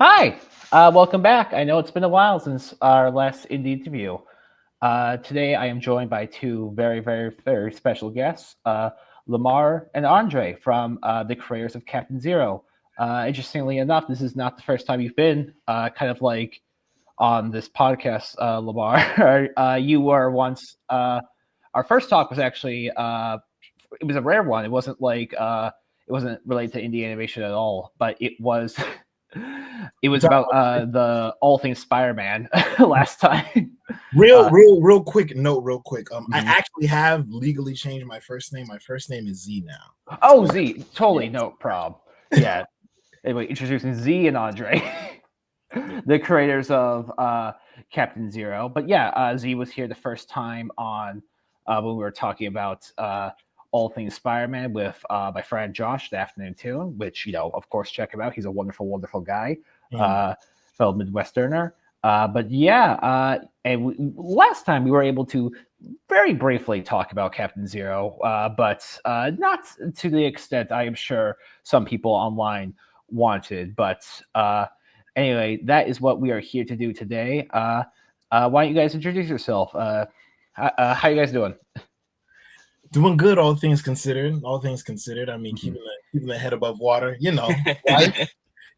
Hi, welcome back. I know it's been a while since our last indie interview. Today I am joined by two very special guests, Lamar and Andre from the creators of Captain Zero. Interestingly enough, this is not the first time you've been kind of like on this podcast, Lamar. You were once, our first talk was actually, it was a rare one. It wasn't related to indie animation at all, but it was about the all things Spider-Man last time. Real quick note, real quick. I Mhm. actually have legally changed my first name. My first name is Z now. Oh, Z, totally no problem. Yeah. Anyway, introducing Z and Andre, the creators of Captain Zero. But yeah, Z was here the first time on when we were talking about all things Spider-Man with my friend Josh, the Afternoon Tune, which of course, check him out. He's a wonderful guy, fellow Midwesterner. But yeah, last time we were able to very briefly talk about Captain Zero, but not to the extent I am sure some people online wanted. But anyway, that is what we are here to do today. Why don't you guys introduce yourself? How you guys doing? Doing good, all things considered. All things considered. I mean, keeping the head above water. Right?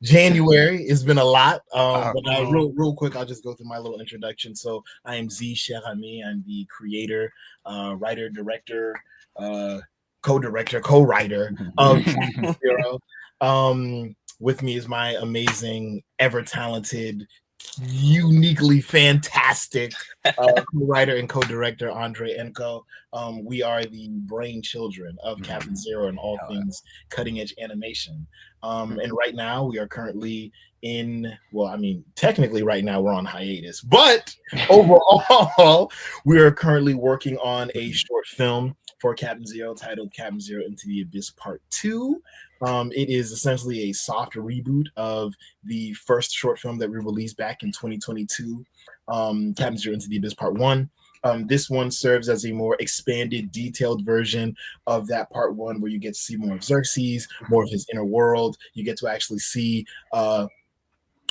January has been a lot. But real quick, I'll just go through my little introduction. So I am Z Cherami. I'm the creator, writer, director, co-director, co-writer of Captain Zero. With me is my amazing, ever-talented, uniquely fantastic writer and co-director Andre Enko. We are the brain children of Captain Zero and all things cutting edge animation. And right now we are currently technically right now we're on hiatus, but overall we are currently working on a short film for Captain Zero titled Captain Zero Into the Abyss Part 2. It is essentially a soft reboot of the first short film that we released back in 2022, Captain Zero Into the Abyss Part 1. This one serves as a more expanded, detailed version of that Part 1, where you get to see more of Xerxes, more of his inner world. You get to actually see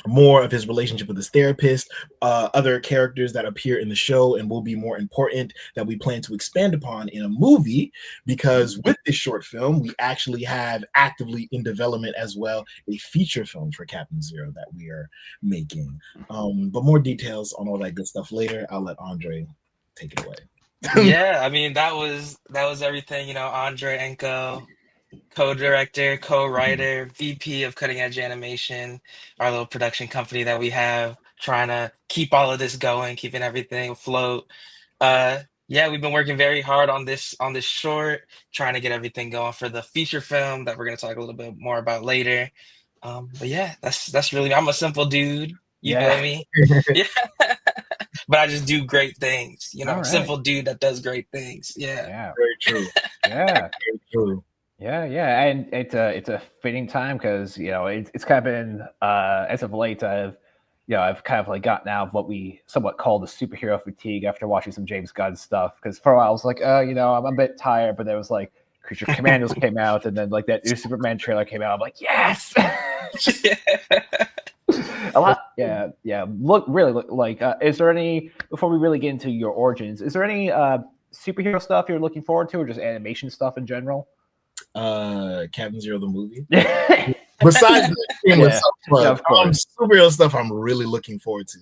more of his relationship with his therapist, other characters that appear in the show and will be more important that we plan to expand upon in a movie, because with this short film, we actually have actively in development as well a feature film for Captain Zero that we are making. But more details on all that good stuff later. I'll let Andre take it away. Yeah, I mean that was everything, Andre Enko, co-director, co-writer, VP of Cutting Edge Animation, our little production company that we have, trying to keep all of this going, keeping everything afloat. Yeah, we've been working very hard on this short, trying to get everything going for the feature film that we're gonna talk a little bit more about later. But yeah, that's really I'm a simple dude, you feel me? Yeah. But I just do great things, Right. simple dude that does great things. Yeah. Very true. Yeah. Very true. Yeah, and it's a fitting time because it's kind of been as of late I've kind of like gotten out of what we somewhat call the superhero fatigue after watching some James Gunn stuff, because for a while I was like I'm a bit tired, but there was like Creature Commandos came out, and then like that new Superman trailer came out. I'm like, yes. A lot, yeah. Look like. Is there any, before we really get into your origins? Is there any superhero stuff you're looking forward to, or just animation stuff in general? Captain Zero the movie. Besides the superhero stuff, I'm really looking forward to.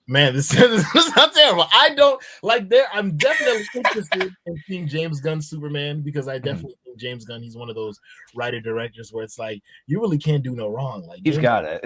Man, this is not terrible. I don't like there. I'm definitely interested in seeing James Gunn's Superman, because I definitely think James Gunn, he's one of those writer directors where it's like you really can't do no wrong. Like he's got it.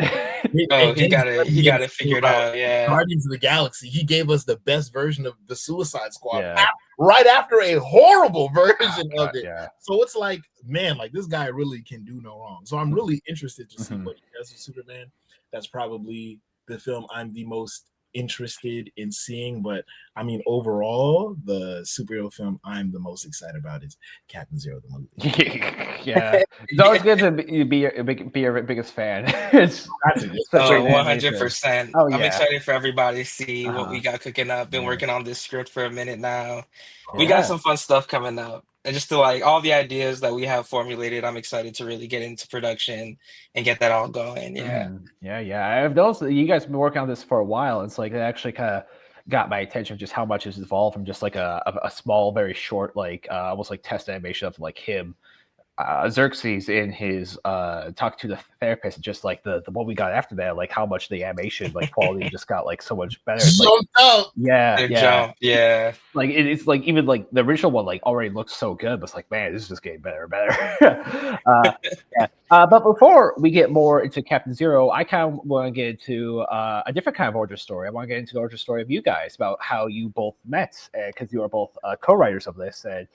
He got it figured out. Yeah. Guardians of the Galaxy, he gave us the best version of the Suicide Squad right after a horrible version of it. Yeah. So it's like, man, like this guy really can do no wrong. So I'm really interested to see what he does with Superman. That's probably the film I'm the most interested in seeing. But I mean, overall, the superhero film I'm the most excited about is Captain Zero the movie. Yeah, it's always good to be your biggest fan. It's 100%. Oh, yeah. I'm excited for everybody to see what we got cooking up. Been working on this script for a minute now. We got some fun stuff coming up. and just to like all the ideas that we have formulated, I'm excited to really get into production and get that all going. Yeah. Yeah. I have those. You guys have been working on this for a while. It's like it actually kind of got my attention just how much has evolved from just like a small, very short, like almost like test animation of like him. Xerxes in his talk to the therapist, just like the one we got after that, like how much the animation like quality just got like so much better. It's like, Jumped up. Their jump, yeah. like it's like even like the original one like already looks so good, but it's like, man, this is just getting better and better. But before we get more into Captain Zero, I kind of want to get into a different kind of origin story. I want to get into the origin story of you guys about how you both met, because you are both co-writers of this, and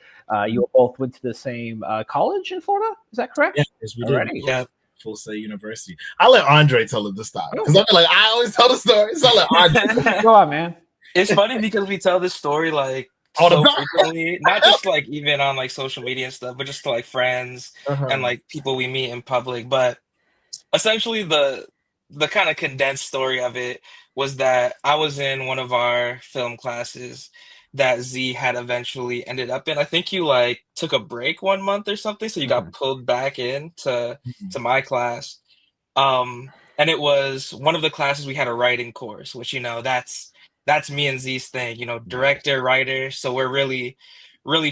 you both went to the same college in Florida. Is that correct? Yes, we did. Already? Yeah. Full Sail University. I'll let Andre tell it this time because I feel like I always tell the story. So I'll let Andre. Go on, man. It's funny because we tell this story like All the so time. frequently, not just like even on like social media and stuff, but just to like friends and like people we meet in public. But essentially the kind of condensed story of it was that I was in one of our film classes that Z had eventually ended up in. I think you like took a break 1 month or something, so you got pulled back in to my class. And it was one of the classes we had a writing course, which that's me and Z's thing, director, writer. So we're really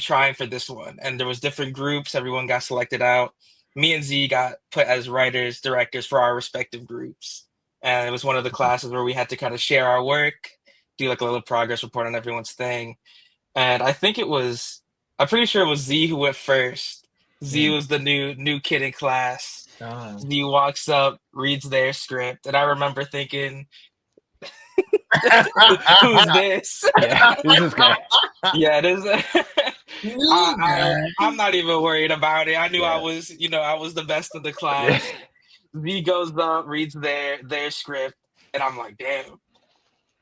trying for this one. And there was different groups, everyone got selected out. Me and Z got put as writers, directors for our respective groups. And it was one of the classes where we had to kind of share our work, do like a little progress report on everyone's thing. And I'm pretty sure it was Z who went first. Z was the new kid in class. Z walks up, reads their script, and I remember thinking, who's this? Yeah, who's this guy? Yeah, I'm not even worried about it. I knew I was the best of the class. Z goes up, reads their script, and I'm like, damn,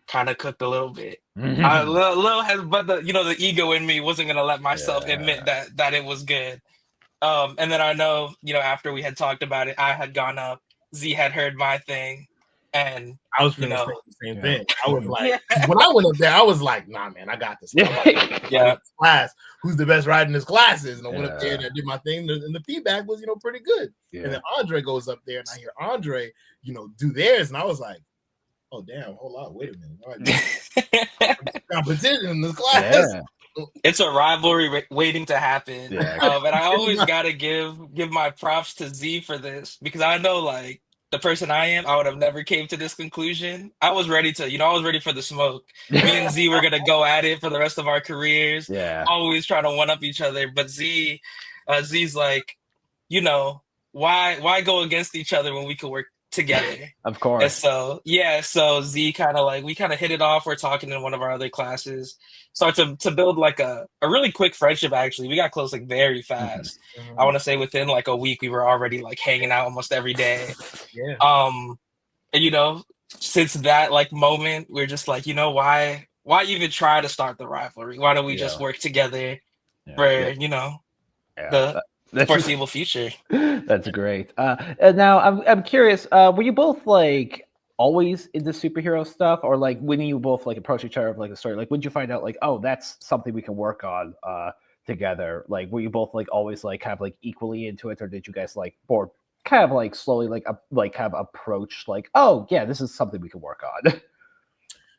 kind of cooked a little bit. But the ego in me wasn't gonna let myself admit that it was good. And then I know, after we had talked about it, I had gone up, Z had heard my thing, and I was feeling the same thing. I was like, when I went up there, I was like, nah, man, I got this. Class, who's the best writer in this class is? And I went up there and I did my thing, and the feedback was, pretty good. And then Andre goes up there, and I hear Andre, do theirs, and I was like, oh damn, hold on, wait a minute, competition in this class. It's a rivalry waiting to happen. And I always gotta give my props to Z for this, because I know like the person I am, I would have never came to this conclusion. I was ready to, I was ready for the smoke. Me and Z were gonna go at it for the rest of our careers. Always trying to one up each other. But Z's like, why go against each other when we could work together? Of course. And so Z kind of like, we kind of hit it off. We're talking in one of our other classes, started to build like a really quick friendship. Actually, we got close like very fast. I want to say within like a week we were already like hanging out almost every day. And since that like moment, we're just like, why even try to start the rivalry? Why don't we just work together for the foreseeable future? That's great. And now I'm curious, were you both like always into superhero stuff, or like when you both like approach each other of like a story, like when did you find out like, oh, that's something we can work on together? Like were you both like always like kind of like equally into it, or did you guys like more kind of like slowly like kind of approach like, oh yeah, this is something we can work on?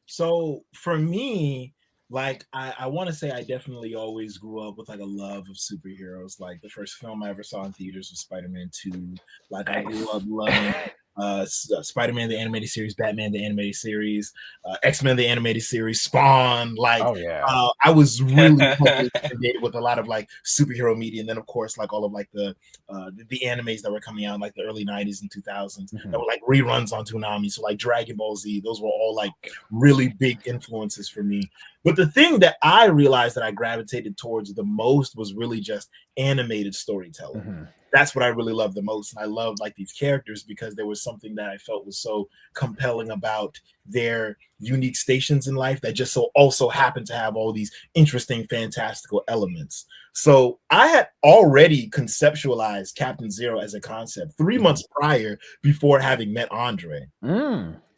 So for me, like I want to say I definitely always grew up with like a love of superheroes. Like the first film I ever saw in theaters was Spider-Man 2. Like I grew up loving Spider-Man the animated series, Batman the animated series, X-Men the animated series, Spawn. Like I was really affiliated with a lot of like superhero media, and then of course like all of like the animes that were coming out in like the early 90s and 2000s that were like reruns on Toonami. So like Dragon Ball Z, those were all like really big influences for me. But the thing that I realized that I gravitated towards the most was really just animated storytelling. That's what I really loved the most. And I loved like these characters because there was something that I felt was so compelling about their unique stations in life that just so also happened to have all these interesting, fantastical elements. So I had already conceptualized Captain Zero as a concept 3 months prior before having met Andre.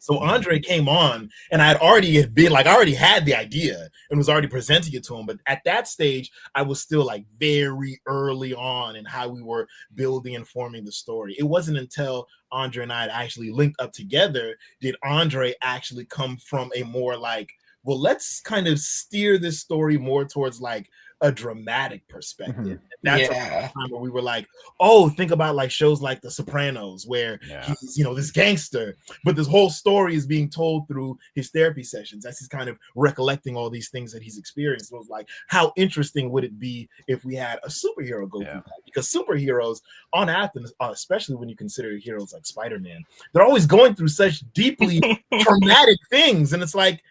So Andre came on, and I already had the idea and was already presenting it to him. But at that stage, I was still like very early on in how we were building and forming the story. It wasn't until Andre and I had actually linked up together did Andre actually come from a more like, well, let's kind of steer this story more towards like a dramatic perspective. That's a time where we were like, oh, think about like shows like The Sopranos, where he's, this gangster, but this whole story is being told through his therapy sessions as he's kind of recollecting all these things that he's experienced. It was like, how interesting would it be if we had a superhero go through that? Because superheroes on Athens, especially when you consider heroes like Spider-Man, they're always going through such deeply traumatic things, and it's like,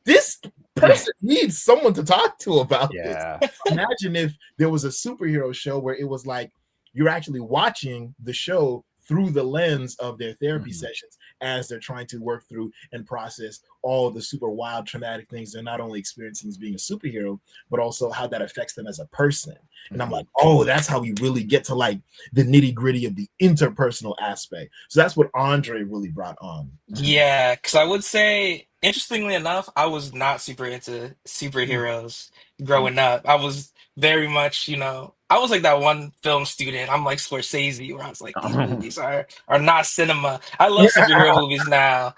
this person needs someone to talk to about this. Imagine if there was a superhero show where it was like you're actually watching the show through the lens of their therapy sessions as they're trying to work through and process all the super wild traumatic things they're not only experiencing as being a superhero, but also how that affects them as a person. And I'm like, oh, that's how we really get to like the nitty gritty of the interpersonal aspect. So that's what Andre really brought on. Yeah, because I would say, interestingly enough, I was not super into superheroes growing up. I was very much, I was like that one film student. I'm like Scorsese, where I was like, these movies are not cinema. I love superhero movies now.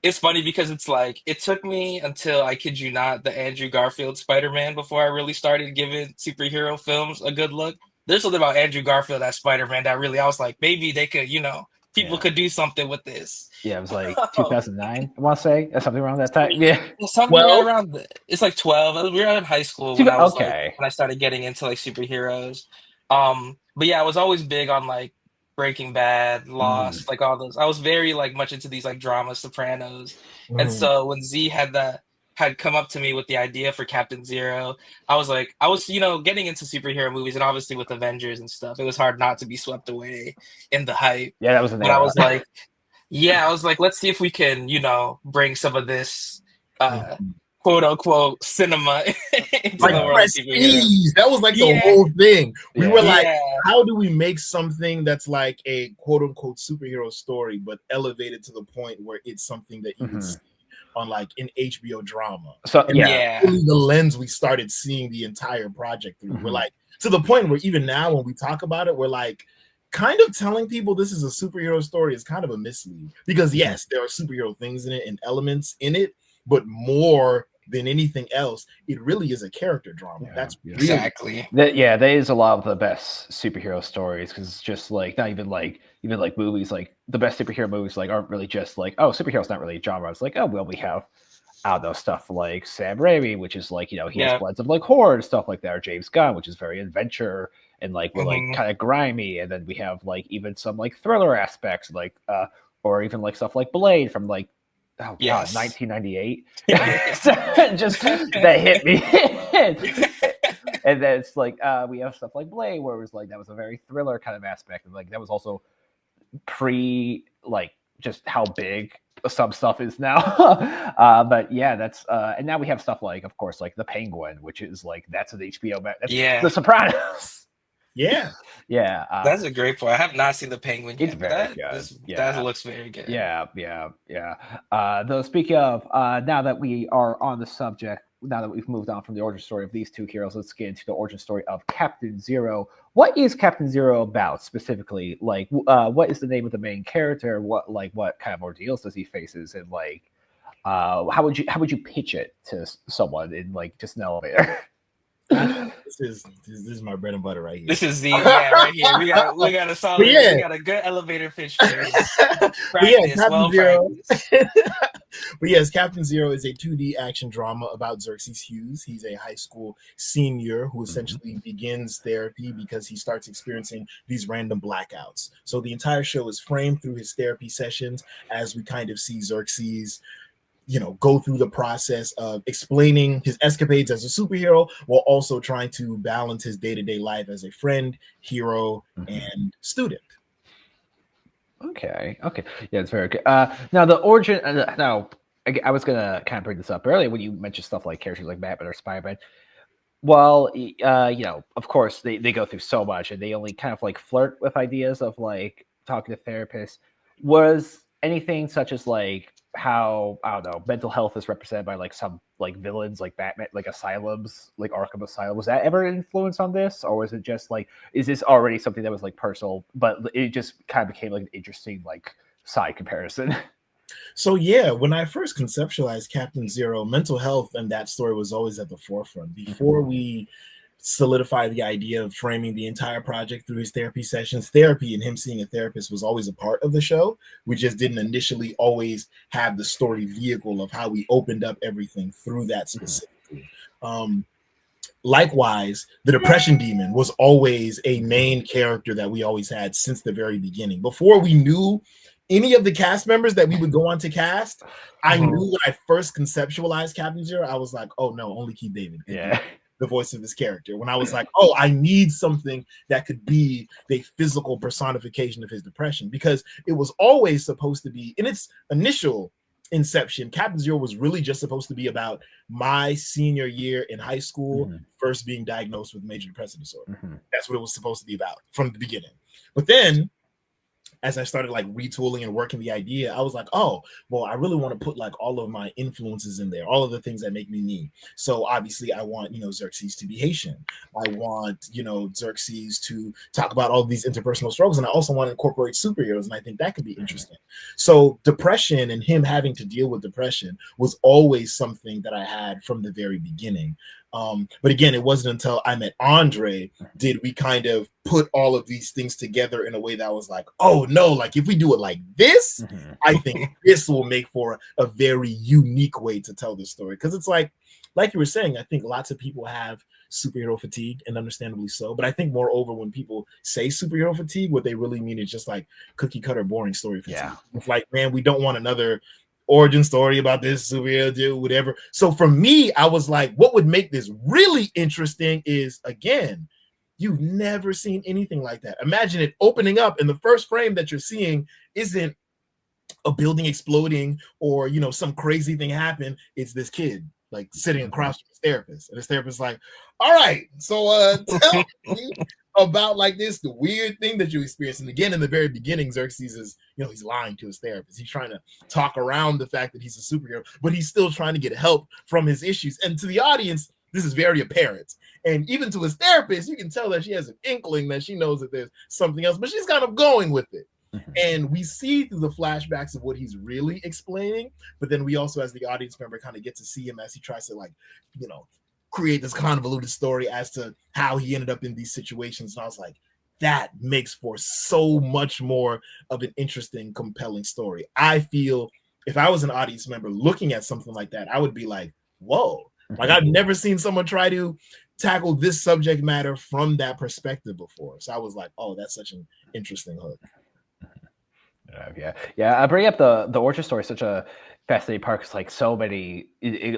It's funny because it's like, it took me until, I kid you not, the Andrew Garfield Spider-Man before I really started giving superhero films a good look. There's something about Andrew Garfield as Spider-Man that really, I was like, maybe they could, people could do something with this. Yeah, it was like 2009, I want to say, or something around that time. Yeah. Something around, it's like 12. We were in high school when I was when I started getting into like superheroes. But yeah, I was always big on like Breaking Bad, Lost, like all those. I was very like much into these like dramas, Sopranos. And so when Z had come up to me with the idea for Captain Zero, I was getting into superhero movies, and obviously with Avengers and stuff, it was hard not to be swept away in the hype. Yeah, that was an But I was like, let's see if we can, bring some of this quote unquote cinema into like the world of superheroes. That was like the whole thing. We were like, how do we make something that's like a quote unquote superhero story, but elevated to the point where it's something that you can see on like an HBO drama? So really the lens we started seeing the entire project through. We're like, to the point where even now when we talk about it, we're like, kind of telling people this is a superhero story is kind of a mislead, because yes, there are superhero things in it and elements in it, but more than anything else, it really is a character drama. That's really exactly that is a lot of the best superhero stories, because it's just like not even like movies, like the best superhero movies like aren't really just like, oh, superhero's not really a genre. It's like, oh well, we have stuff like Sam Raimi, which is like, he has blends of like horror and stuff like that, or James Gunn, which is very adventure and like we're like kind of grimy, and then we have like even some like thriller aspects, like or even like stuff like Blade from like 1998. Just that hit me. And then it's like we have stuff like Blade, where it was like that was a very thriller kind of aspect, and like that was also pre like just how big some stuff is now. But yeah, that's and now we have stuff like, of course, like The Penguin, which is like that's an HBO. That's The Sopranos. Yeah. That's a great point. I have not seen The Penguin yet. It's very good. That looks very good. Yeah. Though speaking of, now that we are on the subject, now that we've moved on from the origin story of these two heroes, let's get into the origin story of Captain Zero. What is Captain Zero about specifically? Like, what is the name of the main character? What kind of ordeals does he faces, and like, how would you pitch it to someone in like just an elevator? This is my bread and butter right here. This is right here. We got a solid. We got a good elevator pitch here. Captain Zero. But yes, Captain Zero is a 2D action drama about Xerxes Hughes. He's a high school senior who essentially begins therapy because he starts experiencing these random blackouts. So the entire show is framed through his therapy sessions as we kind of see Xerxes go through the process of explaining his escapades as a superhero while also trying to balance his day-to-day life as a friend, hero, and student. Okay. Yeah, it's very good. Now the origin. Now I was gonna kind of bring this up earlier when you mentioned stuff like characters like Batman or Spider-Man. Well, of course they go through so much, and they only kind of like flirt with ideas of like talking to therapists. Was anything such as like how, I don't know, mental health is represented by like some like villains like Batman, like asylums, like Arkham Asylum, was that ever an influence on this, or was it just like, is this already something that was like personal, but it just kind of became like an interesting like side comparison? So yeah, when I first conceptualized Captain Zero, mental health and that story was always at the forefront. Before we solidified the idea of framing the entire project through his therapy sessions, therapy and him seeing a therapist was always a part of the show. We just didn't initially always have the story vehicle of how we opened up everything through that specifically. Likewise, the depression demon was always a main character that we always had since the very beginning. Before we knew any of the cast members that we would go on to cast, I knew when I first conceptualized Captain Zero, I was like, oh no, only Keith David could be the voice of this character. When I was like, oh, I need something that could be the physical personification of his depression, because it was always supposed to be, in its initial inception, Captain Zero was really just supposed to be about my senior year in high school, first being diagnosed with major depressive disorder. That's what it was supposed to be about from the beginning. But then as I started like retooling and working the idea, I was like, oh, well, I really want to put like all of my influences in there, all of the things that make me me. So obviously I want, Xerxes to be Haitian. I want, Xerxes to talk about all of these interpersonal struggles. And I also want to incorporate superheroes. And I think that could be interesting. So depression and him having to deal with depression was always something that I had from the very beginning. But again, it wasn't until I met Andre did we kind of put all of these things together in a way that was like, oh no, like if we do it like this, I think this will make for a very unique way to tell this story. Because it's like you were saying, I think lots of people have superhero fatigue, and understandably so. But I think moreover, when people say superhero fatigue, what they really mean is just like cookie cutter, boring story fatigue. Yeah. It's like, man, we don't want another origin story about this superhero dude, whatever. So for me, I was like, what would make this really interesting is, again, you've never seen anything like that. Imagine it opening up and the first frame that you're seeing isn't a building exploding or, some crazy thing happen. It's this kid like sitting across from his therapist, and his therapist like, all right, so tell me about like the weird thing that you experienced. And again, in the very beginning, Xerxes is, he's lying to his therapist. He's trying to talk around the fact that he's a superhero, but he's still trying to get help from his issues. And to the audience, this is very apparent. And even to his therapist, you can tell that she has an inkling that she knows that there's something else, but she's kind of going with it. And we see through the flashbacks of what he's really explaining, but then we also, as the audience member, kind of get to see him as he tries to create this convoluted story as to how he ended up in these situations. And I was like, that makes for so much more of an interesting, compelling story. I feel if I was an audience member looking at something like that, I would be like, whoa, like I've never seen someone try to tackle this subject matter from that perspective before. So I was like, oh, that's such an interesting hook. Yeah. I bring up the origin story, such a fascinating part, because like so many,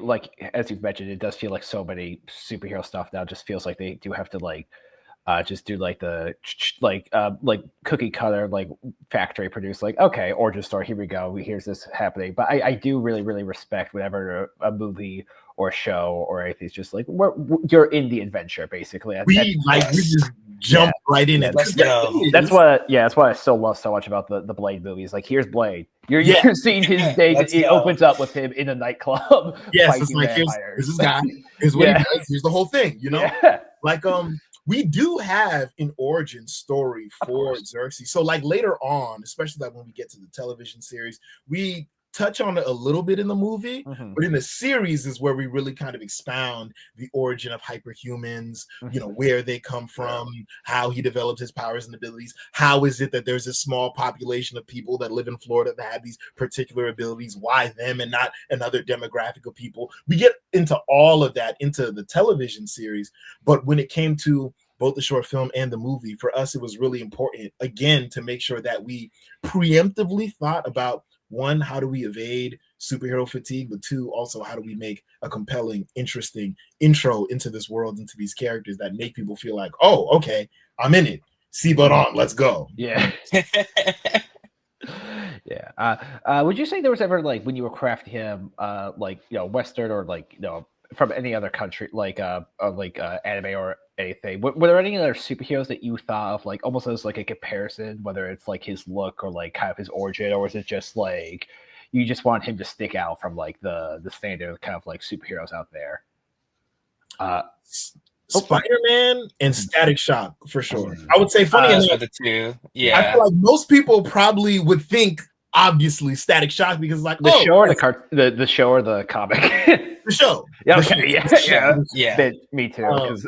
like as you've mentioned, it does feel like so many superhero stuff now just feels like they do have to like just do like the like cookie cutter, like factory produced, like, okay, origin story, here we go, here's this happening. But I do really respect whenever a movie or a show or anything is just like you're in the adventure basically. We just jump right in it. Let's go. That's what I still love so much about the Blade movies. Like, here's Blade. You're seeing his day. It opens up with him in a nightclub. Yes, it's like here's this guy. Here's what he does. Here's the whole thing. Like we do have an origin story for Xerxes. So like later on, especially like when we get to the television series, we touch on it a little bit in the movie, but in the series is where we really kind of expound the origin of hyperhumans, where they come from, how he developed his powers and abilities. How is it that there's a small population of people that live in Florida that have these particular abilities? Why them and not another demographic of people? We get into all of that into the television series, but when it came to both the short film and the movie, for us, it was really important, again, to make sure that we preemptively thought about, one, how do we evade superhero fatigue? But two, also, how do we make a compelling, interesting intro into this world, into these characters that make people feel like, oh, okay, I'm in it. Seatbelt on, let's go. Yeah. Yeah. Would you say there was ever, like, when you were crafting him, like, Western or like, from any other country, like anime or anything, were there any other superheroes that you thought of like almost as like a comparison, whether it's like his look or like kind of his origin, or was it just like you just want him to stick out from like the standard kind of like superheroes out there? Spider-Man and Static Shock for sure. I would say funny enough, the two. I Yeah. feel like most people probably would think obviously Static Shock because like The show or the show or the comic? the show. Yeah, The okay, show. Yeah. Me too, because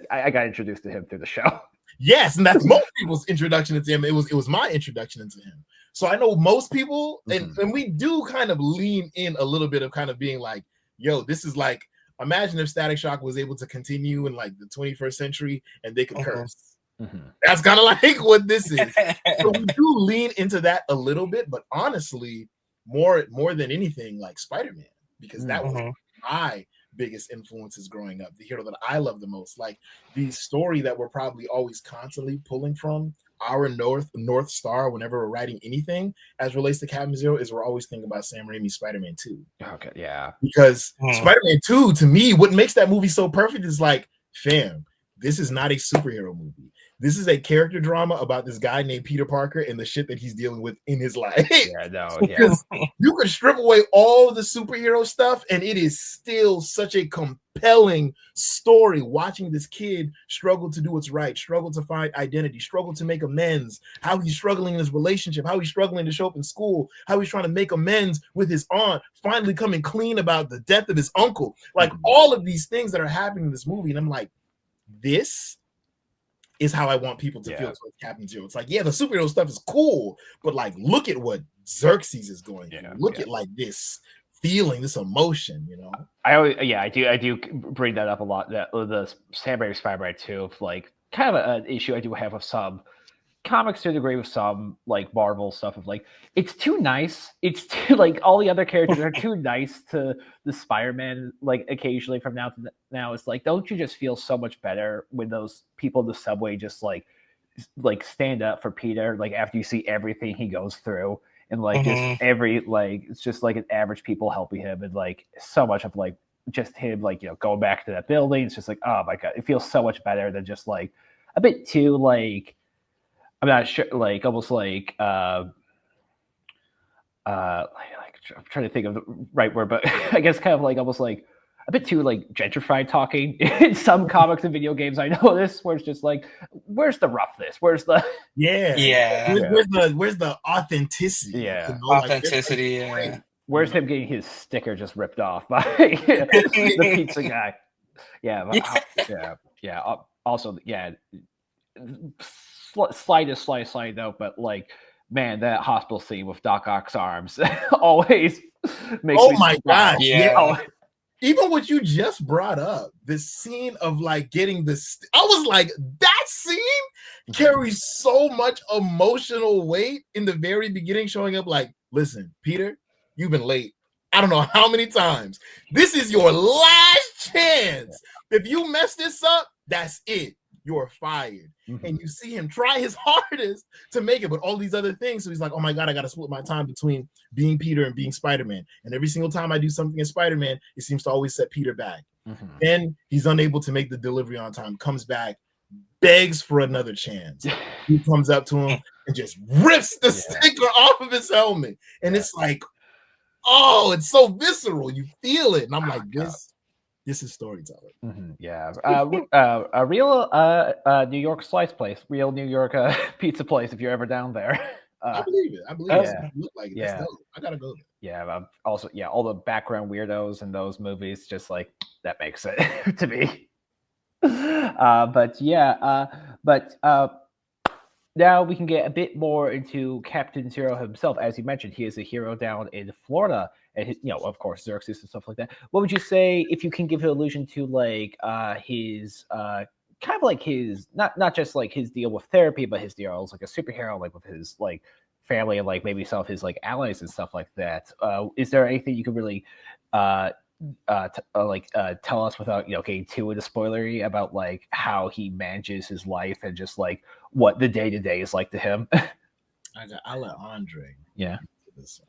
I got introduced to him through the show. Yes, and that's most people's introduction into him. It was my introduction into him. So I know most people, and we do kind of lean in a little bit of kind of being like, yo, this is like, imagine if Static Shock was able to continue in like the 21st century and they could curse. That's kind of like what this is. So we do lean into that a little bit, but honestly, more than anything, like Spider-Man, because that was my biggest influences growing up, the hero that I love the most. Like the story that we're probably always constantly pulling from, our North Star whenever we're writing anything as relates to Captain Zero, is we're always thinking about Sam Raimi's Spider-Man 2. Okay, yeah. Because Spider-Man 2, to me, what makes that movie so perfect is like, fam, this is not a superhero movie. This is a character drama about this guy named Peter Parker and the shit that he's dealing with in his life. Yeah, no, yeah. Because you could strip away all the superhero stuff, and it is still such a compelling story watching this kid struggle to do what's right, struggle to find identity, struggle to make amends, how he's struggling in his relationship, how he's struggling to show up in school, how he's trying to make amends with his aunt, finally coming clean about the death of his uncle. Like all of these things that are happening in this movie. And I'm like, this is how I want people to feel towards Captain Zero. It's like, yeah, the superhero stuff is cool, but like, look at what Xerxes is going through. Look at like this feeling, this emotion, you know. I do bring that up a lot. That the Sam Raimi Spider-Man 2 of like kind of an issue I do have with some comics to a degree, with some like Marvel stuff of like, it's too nice. It's too like all the other characters are too nice to the Spider-Man. Like occasionally from now to now, it's like, don't you just feel so much better when those people in the subway just like stand up for Peter, like after you see everything he goes through, and like just every like it's just like an average people helping him, and like so much of like just him like, you know, going back to that building. It's just like, oh my god, it feels so much better than just like a bit too like, I'm not sure, like almost like I'm trying to think of the right word, but I guess kind of like almost like a bit too like gentrified talking in some comics and video games. I know this, where it's just like, where's the roughness? Where's the where's the authenticity? Yeah, you know, authenticity. Like, where's him getting his sticker just ripped off by the pizza guy? Also, slightest side note, but like, man, that hospital scene with Doc Ock's arms always makes me. Oh my god! Yeah. Even what you just brought up, this scene of like getting this, I was like, that scene carries so much emotional weight in the very beginning, showing up like, listen, Peter, you've been late. I don't know how many times. This is your last chance. If you mess this up, that's it. You're fired. And you see him try his hardest to make it, but all these other things. So he's like, oh my God, I got to split my time between being Peter and being Spider-Man. And every single time I do something in Spider-Man, it seems to always set Peter back. Then he's unable to make the delivery on time, comes back, begs for another chance. He comes up to him and just rips the sticker off of his helmet. And it's like, oh, it's so visceral. You feel it. And I'm like, this is storytelling. A real New York slice place, real New York pizza place. If you're ever down there, I believe it. It look like it. That's dope. I gotta go there. Yeah. Also, all the background weirdos in those movies, just like that makes it to me. Now we can get a bit more into Captain Zero himself. As you mentioned, he is a hero down in Florida, and his, of course, Xerxes and stuff like that. What would you say, if you can give an allusion to like his kind of like his not just like his deal with therapy, but his deal as like a superhero, like with his like family and like maybe some of his like allies and stuff like that? Is there anything you could really tell us without getting too into spoilery about like how he manages his life and just like what the day-to-day is like to him? I'll let Andre.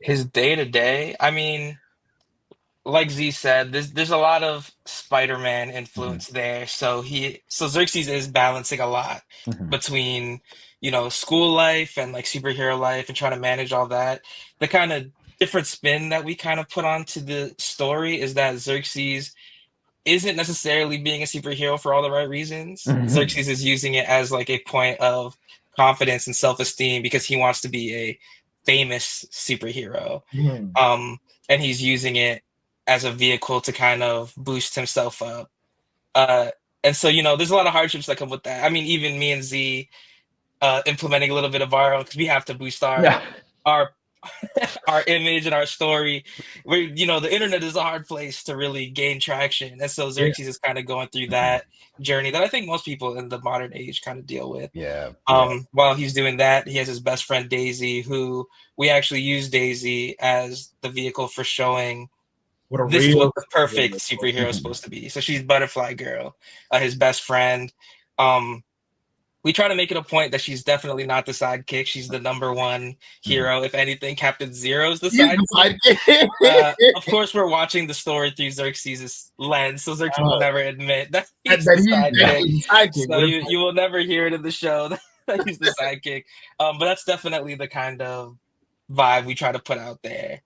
His day-to-day, I mean, like Z said, there's a lot of Spider-Man Mm-hmm. influence there. So Xerxes is balancing a lot Mhm. between, school life and like superhero life and trying to manage all that. The kind of different spin that we kind of put onto the story is that Xerxes isn't necessarily being a superhero for all the right reasons. Mhm. Xerxes is using it as like a point of confidence and self-esteem because he wants to be a famous superhero. Mhm. And he's using it as a vehicle to kind of boost himself up. And so, there's a lot of hardships that come with that. I mean, even me and Z implementing a little bit of our own because we have to boost Yeah. our our image and our story. Where the internet is a hard place to really gain traction, and so Xerxes is kind of going through that journey that I think most people in the modern age kind of deal with. Yeah. While he's doing that, he has his best friend Daisy, who we actually use Daisy as the vehicle for showing What a this is real what the perfect superhero is supposed to be. So she's Butterfly Girl, his best friend. We try to make it a point that she's definitely not the sidekick. She's the number one hero. If anything, Captain Zero is the sidekick. Of course, we're watching the story through Xerxes' lens, so Xerxes will never admit that he's the sidekick. So you will never hear it in the show that he's the sidekick. But that's definitely the kind of vibe we try to put out there.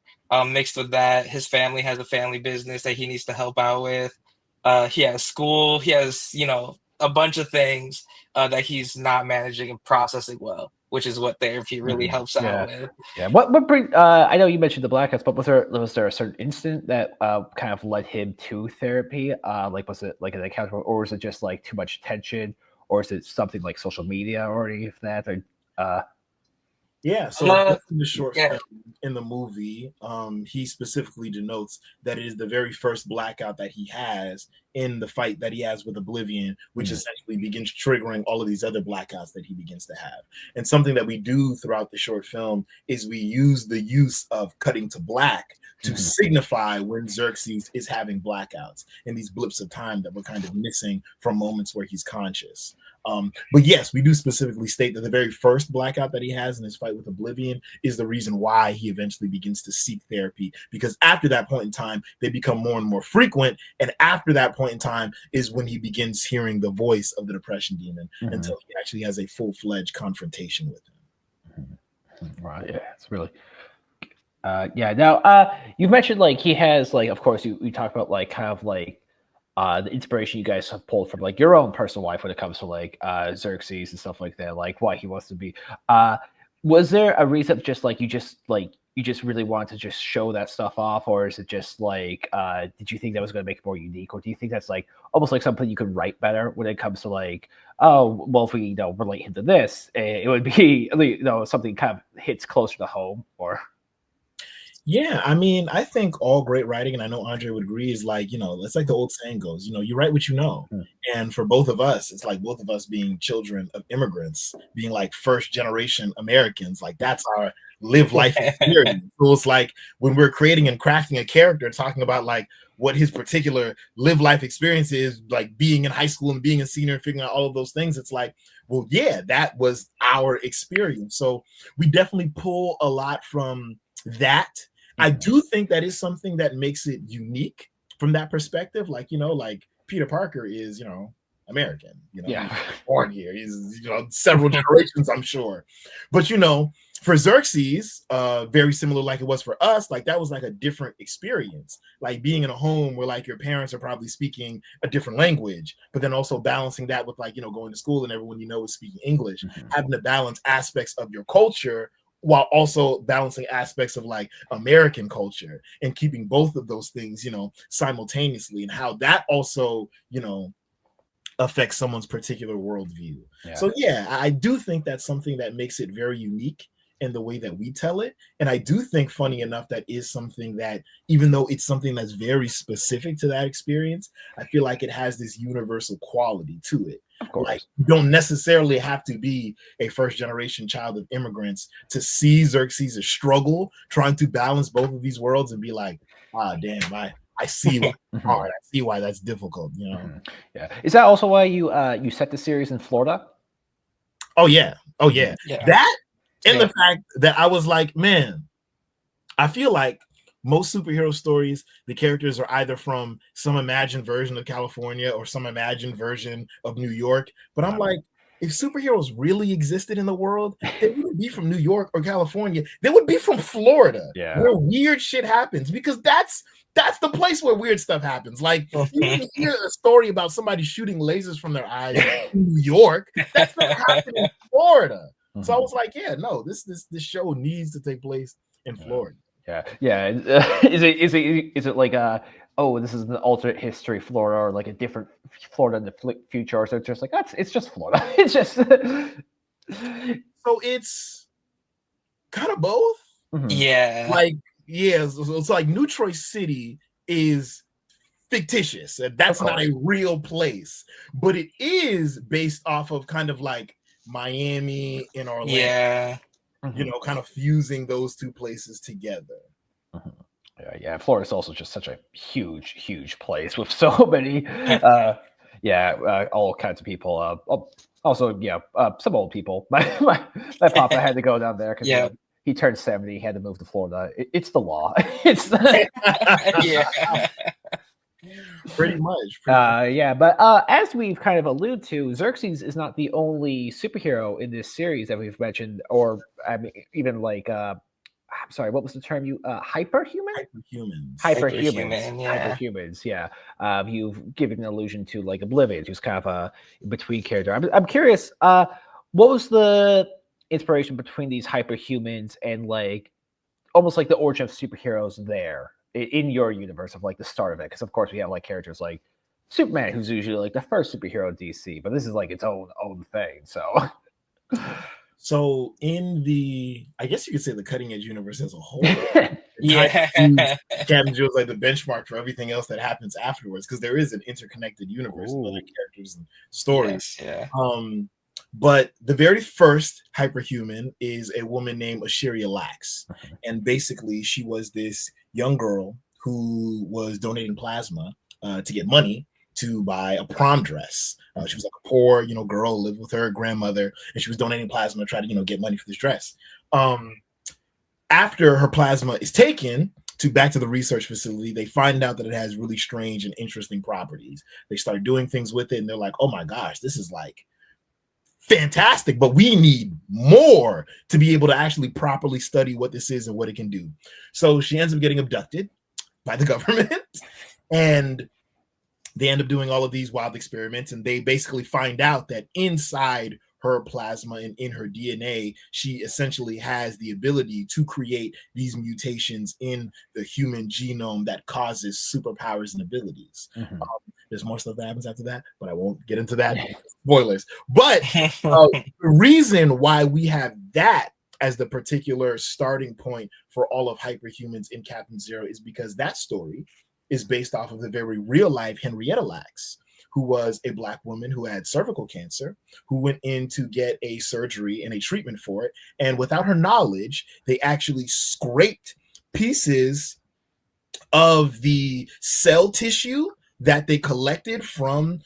Mixed with that, his family has a family business that he needs to help out with. He has school. He has, a bunch of things that he's not managing and processing well, which is what therapy really helps out with. Yeah. What bring? I know you mentioned the blackouts, but was there a certain incident that kind of led him to therapy? Like, was it like an encounter, or was it just like too much tension, or is it something like social media or any of that? Or, Yeah, so in the short film, in the movie, he specifically denotes that it is the very first blackout that he has in the fight that he has with Oblivion, which essentially begins triggering all of these other blackouts that he begins to have. And something that we do throughout the short film is we use the use of cutting to black to signify when Xerxes is having blackouts and these blips of time that we're kind of missing from moments where he's conscious. But yes, we do specifically state that the very first blackout that he has in his fight with Oblivion is the reason why he eventually begins to seek therapy, because after that point in time, they become more and more frequent. And after that point in time is when he begins hearing the voice of the depression demon until he actually has a full-fledged confrontation with him. Right. Yeah, it's really... yeah. Now, you've mentioned like he has like, of course, you talk about like kind of like the inspiration you guys have pulled from like your own personal life when it comes to like Xerxes and stuff like that, like why he wants to be. Was there a reason just like you just really wanted to just show that stuff off, or is it just like did you think that was going to make it more unique, or do you think that's like almost like something you could write better when it comes to like, oh well, if we relate him to this, it would be something kind of hits closer to home, or... Yeah, I mean, I think all great writing, and I know Andre would agree, is like, it's like the old saying goes, you write what you know. And for both of us, it's like both of us being children of immigrants, being like first generation Americans, like that's our live life experience. So it's like when we're creating and crafting a character, talking about like what his particular live life experience is, like being in high school and being a senior and figuring out all of those things, it's like, well, yeah, that was our experience. So we definitely pull a lot from that. I do think that is something that makes it unique from that perspective. Like, like Peter Parker is, American, born here. He's, several generations, I'm sure. But, for Xerxes, very similar like it was for us, like that was like a different experience. Like being in a home where like your parents are probably speaking a different language, but then also balancing that with like, going to school and everyone is speaking English, having to balance aspects of your culture while also balancing aspects of like American culture and keeping both of those things, simultaneously, and how that also, affects someone's particular worldview. Yeah. So yeah, I do think that's something that makes it very unique in the way that we tell it. And I do think, funny enough, that is something that, even though it's something that's very specific to that experience, I feel like it has this universal quality to it. Like, you don't necessarily have to be a first generation child of immigrants to see Xerxes' struggle trying to balance both of these worlds and be like, damn, I see why it's hard. I see why that's difficult, Yeah. Is that also why you set the series in Florida? Oh yeah. That and the fact that I was like, man, I feel like most superhero stories, the characters are either from some imagined version of California or some imagined version of New York. But I'm like, if superheroes really existed in the world, they wouldn't be from New York or California. They would be from Florida, where weird shit happens, because that's the place where weird stuff happens. Like, you didn't hear a story about somebody shooting lasers from their eyes in New York. That's not happening in Florida. So I was like, yeah, no, this show needs to take place in Florida. Yeah. Is it like this is an alternate history Florida, or like a different Florida in the future, or so it's just like it's just Florida. It's just so it's kind of both. Yeah. Like, yeah, so it's like New Troy City is fictitious. That's not a real place, but it is based off of kind of like Miami and Orlando. Yeah. You know, kind of fusing those two places together. Yeah. Florida's also just such a huge place with so many, all kinds of people. Also, some old people. My papa had to go down there because he turned 70. He had to move to Florida. It's the law. It's pretty much. But as we've kind of alluded to, Xerxes is not the only superhero in this series that we've mentioned, or I mean, even like I'm sorry, what was the term you hyperhuman? Hyperhumans, yeah. You've given an allusion to like Oblivion, who's kind of a between character. I'm curious, what was the inspiration between these hyperhumans and like almost like the origin of superheroes there in your universe of like the start of it? Because of course we have like characters like Superman, who's usually like the first superhero in DC, but this is like its own thing. So in the, I guess you could say the cutting edge universe as a whole, Captain Zero is like the benchmark for everything else that happens afterwards, because there is an interconnected universe of other characters and stories. But the very first hyperhuman is a woman named Asheria Lax, and basically she was this young girl who was donating plasma to get money to buy a prom dress. She was like a poor, girl, lived with her grandmother, and she was donating plasma to try to, get money for this dress. After her plasma is taken back to the research facility, they find out that it has really strange and interesting properties. They start doing things with it, and they're like, oh my gosh, this is like fantastic, but we need more to be able to actually properly study what this is and what it can do. So she ends up getting abducted by the government, and they end up doing all of these wild experiments, and they basically find out that inside her plasma and in her DNA, she essentially has the ability to create these mutations in the human genome that causes superpowers and abilities. There's more stuff that happens after that, but I won't get into that. Spoilers. But the reason why we have that as the particular starting point for all of hyperhumans in Captain Zero is because that story is based off of the very real life Henrietta Lacks, who was a Black woman who had cervical cancer, who went in to get a surgery and a treatment for it. And without her knowledge, they actually scraped pieces of the cell tissue that they collected from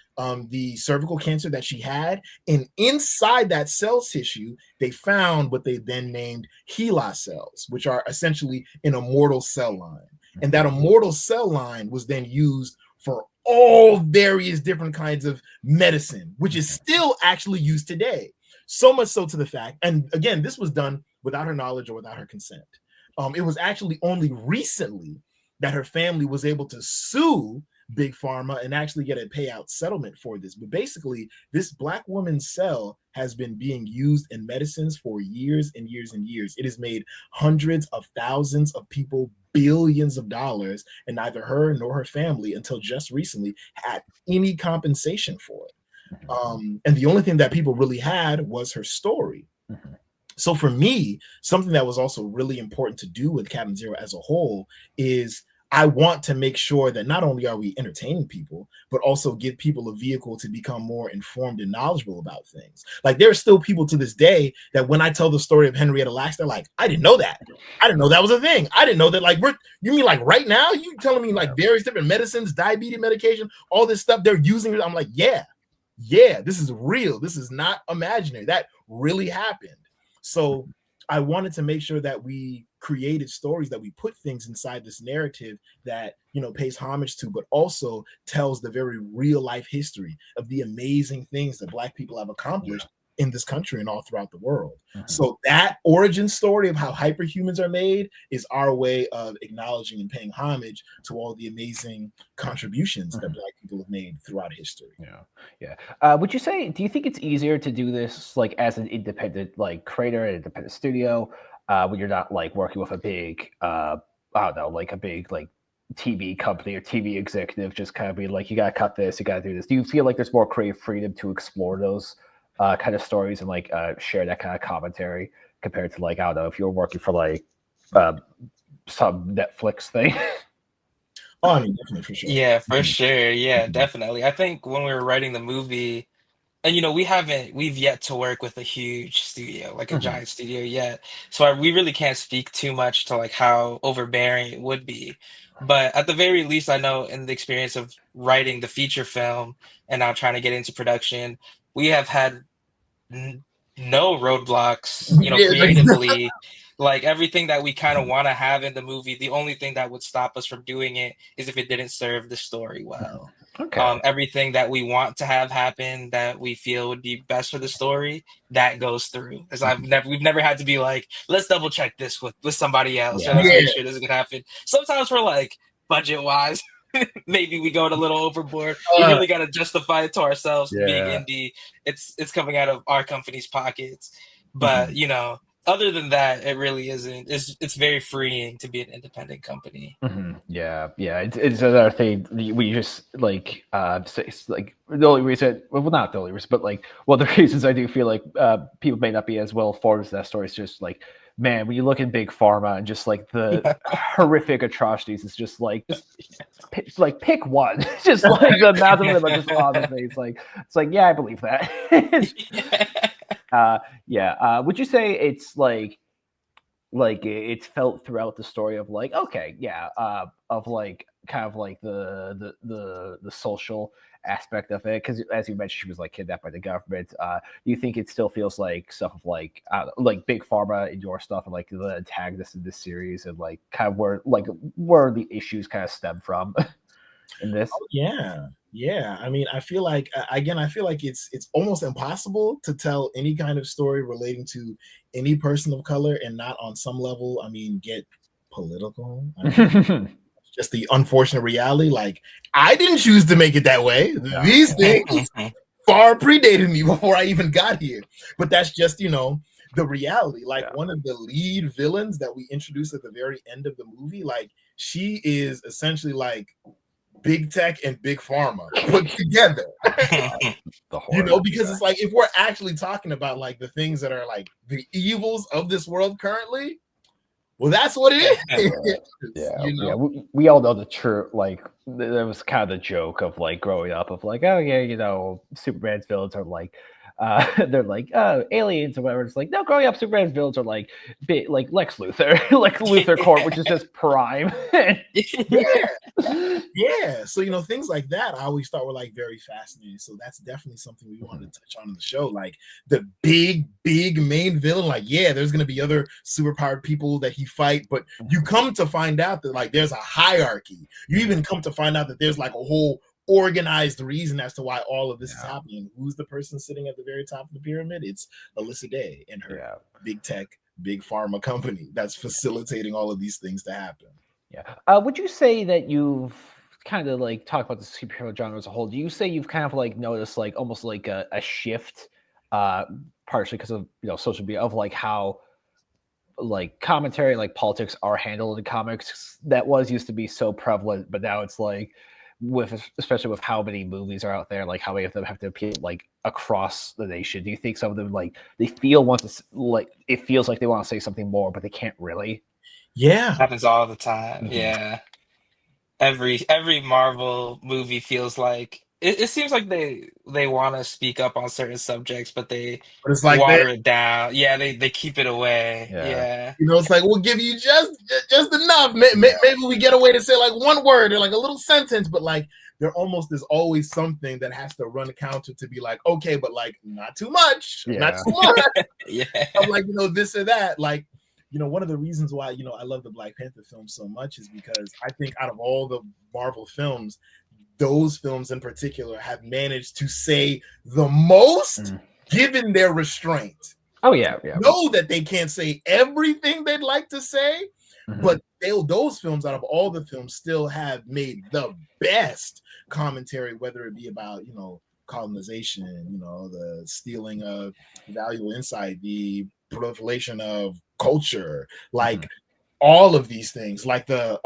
the cervical cancer that she had. And inside that cell tissue, they found what they then named HeLa cells, which are essentially an immortal cell line. And that immortal cell line was then used for all various different kinds of medicine, which is still actually used today. So much so to the fact, and again, this was done without her knowledge or without her consent. It was actually only recently that her family was able to sue Big Pharma and actually get a payout settlement for this. But basically, this Black woman's cell has been being used in medicines for years and years and years. It has made hundreds of thousands of people billions of dollars, and neither her nor her family until just recently had any compensation for it. And the only thing that people really had was her story. So for me, something that was also really important to do with Captain Zero as a whole is I want to make sure that not only are we entertaining people, but also give people a vehicle to become more informed and knowledgeable about things. Like there are still people to this day that when I tell the story of Henrietta Lacks, they're like, I didn't know that. I didn't know that was a thing. I didn't know that. Like, you mean like right now? You telling me like various different medicines, diabetes medication, all this stuff they're using? I'm like, yeah, this is real. This is not imaginary. That really happened. So I wanted to make sure that we creative stories, that we put things inside this narrative that, you know, pays homage to, but also tells the very real life history of the amazing things that Black people have accomplished in this country and all throughout the world. So that origin story of how hyperhumans are made is our way of acknowledging and paying homage to all the amazing contributions that Black people have made throughout history. Would you say, do you think it's easier to do this like as an independent like creator, an independent studio, when you're not like working with a big I don't know, like a big like TV company or TV executive just kind of be like, you gotta cut this, you gotta do this? Do you feel like there's more creative freedom to explore those kind of stories and like share that kind of commentary compared to like, I don't know, if you're working for like some Netflix thing? Oh, I mean, definitely, for sure. Yeah, for sure. Yeah, definitely. I think when we were writing the movie, and we've yet to work with a huge studio, like a giant studio yet. So we really can't speak too much to like how overbearing it would be. But at the very least, I know in the experience of writing the feature film and now trying to get into production, we have had no roadblocks, creatively. Like everything that we kind of want to have in the movie, the only thing that would stop us from doing it is if it didn't serve the story well. Everything that we want to have happen that we feel would be best for the story, that goes through. As we've never had to be like, let's double check this with somebody else, or let's make sure this can happen. Sometimes we're like, budget wise, maybe we go a little overboard. We really got to justify it to ourselves. Being indie, it's coming out of our company's pockets. But you know, other than that, it really isn't. It's very freeing to be an independent company. It's another thing we just like it's like the only reason, well, not the only reason, but like one of the reasons I do feel like people may not be as well informed as that story is just like, man, when you look at big pharma and just like the horrific atrocities, it's just like pick one. Just like the amount of them are just on the face. Like it's like, yeah, I believe that. Would you say it's like it's felt throughout the story of like, okay, of like kind of like the social aspect of it? Because as you mentioned, she was like kidnapped by the government. Do you think it still feels like stuff of like big pharma in your stuff and like the antagonists in this series and like kind of where the issues kind of stem from in this? Yeah. I mean, I feel like it's almost impossible to tell any kind of story relating to any person of color and not on some level, I mean, get political. Just the unfortunate reality. Like, I didn't choose to make it that way. These things far predated me before I even got here. But that's just, you know, the reality. Like one of the lead villains that we introduced at the very end of the movie, like she is essentially like big tech and big pharma put together. You know, because it's like, if we're actually talking about like the things that are like the evils of this world currently, well, that's what it is. We all know the truth. Like there was kind of the joke of like growing up of like, oh yeah, you know, Superman's villains are like they're like aliens or whatever. It's like, no, growing up, Superman's villains are like like Lex Luthor, like Luthor Corp, which is just prime. So, you know, things like that I always thought were like very fascinating. So that's definitely something we wanted to touch on in the show. Like the big main villain, like, yeah, there's gonna be other superpowered people that he fight, but you come to find out that like there's a hierarchy. You even come to find out that there's like a whole organized reason as to why all of this is happening. Who's the person sitting at the very top of the pyramid? It's Alyssa Day and her big tech, big pharma company that's facilitating all of these things to happen. Would you say that you've kind of like talked about the superhero genre as a whole? Do you say you've kind of like noticed like almost like a shift, partially because of, you know, social media, of like how like commentary, like politics are handled in comics that used to be so prevalent, but now it's like, especially with how many movies are out there, like how many of them have to appeal like across the nation? Do you think some of them like they feel it feels like they want to say something more, but they can't really? Happens all the time. Every Marvel movie feels like it seems like they want to speak up on certain subjects, but it's like water it down. They keep it away. You know, it's like, we'll give you just enough. Maybe we get away to say like one word or like a little sentence, but like there almost is always something that has to run counter to be like, okay, but like not too much, not too much. I'm like, you know, this or that. Like, one of the reasons why I love the Black Panther film so much is because I think out of all the Marvel films, those films in particular have managed to say the most given their restraint. Oh yeah. Know that they can't say everything they'd like to say, but those films out of all the films still have made the best commentary, whether it be about colonization, the stealing of valuable insight, the proliferation of culture, like all of these things, like the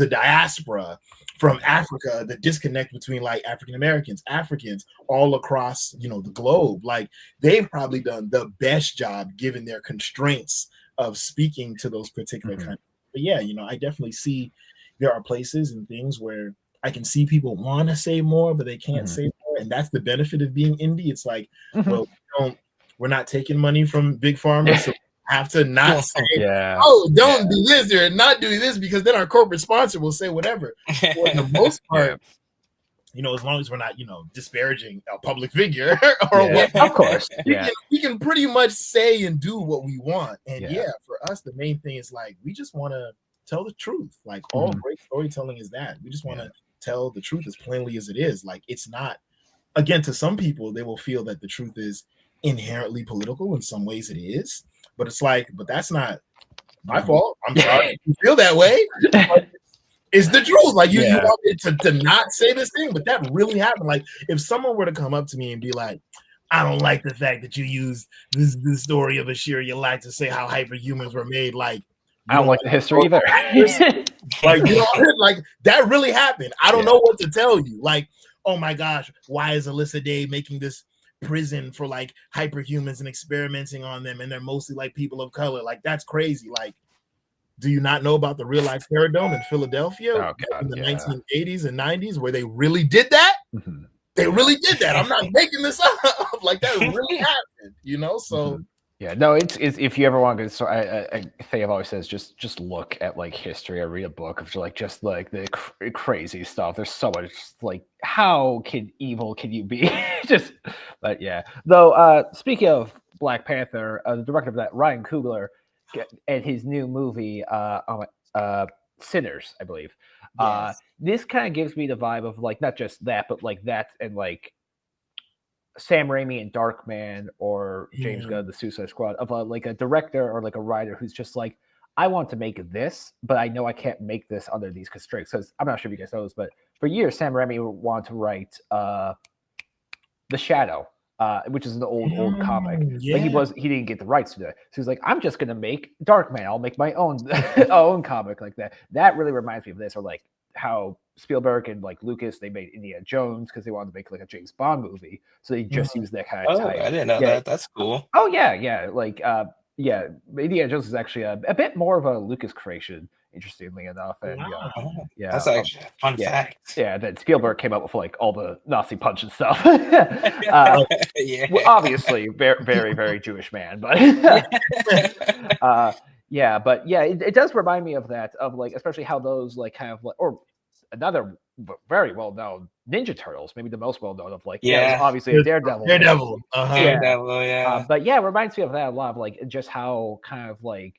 diaspora from Africa, the disconnect between like African Americans, Africans all across the globe. Like they've probably done the best job given their constraints of speaking to those particular kind of. But yeah, I definitely see there are places and things where I can see people want to say more, but they can't say more. And that's the benefit of being indie. It's like, well, we're not taking money from big pharma, so we have to not say, don't do this or not do this, because then our corporate sponsor will say whatever. For the most part, as long as we're not, disparaging a public figure or what, of course, we can pretty much say and do what we want. And for us, the main thing is like, we just want to tell the truth. Like all great storytelling is that. We just want to tell the truth as plainly as it is. Like it's not, again, to some people, they will feel that the truth is inherently political. In some ways it is, but it's like, but that's not my fault. I'm sorry if you feel that way. It's the truth. Like you want it to not say this thing, but that really happened. Like if someone were to come up to me and be like, I don't like the fact that you used this story of Ashir Yalak to say how hyperhumans were made. Like I don't like the history either. Like like that really happened. I don't know what to tell you. Like, oh my gosh, why is Alyssa Day making this prison for like hyperhumans and experimenting on them, and they're mostly like people of color? Like that's crazy. Like, do you not know about the real life Terror Dome in Philadelphia in the 1980s and 90s where they really did that? They really did that. I'm not making this up. Like that really happened, so no, it's if you ever want to, so I think I've always says just look at like history or read a book of just like the crazy stuff. There's so much, like how evil can you be? But yeah. Though speaking of Black Panther, the director of that, Ryan Coogler, and his new movie Sinners, I believe. This kind of gives me the vibe of like not just that, but like that and like Sam Raimi and Darkman or James Gunn, the Suicide Squad, of like a director or like a writer who's just like, I want to make this, but I know I can't make this under these constraints. Because I'm not sure if you guys know this, but for years Sam Raimi wanted to write The Shadow, which is an old comic. But he didn't get the rights to it. So he's like, I'm just gonna make Darkman. I'll make my own own comic like that. That really reminds me of this, or like how Spielberg and like Lucas, they made Indiana Jones because they wanted to make like a James Bond movie. So they just used that kind of type. I didn't know that. That's cool. Oh yeah. Like Indiana Jones is actually a bit more of a Lucas creation, interestingly enough. And that's actually a fun fact. Yeah, that Spielberg came up with like all the Nazi punch and stuff. Well, obviously very, very, very Jewish man, but it does remind me of that, of like especially how those like kind of like, or another very well known Ninja Turtles, maybe the most well known of like obviously a Daredevil. Daredevil, but it reminds me of that a lot, of like just how kind of like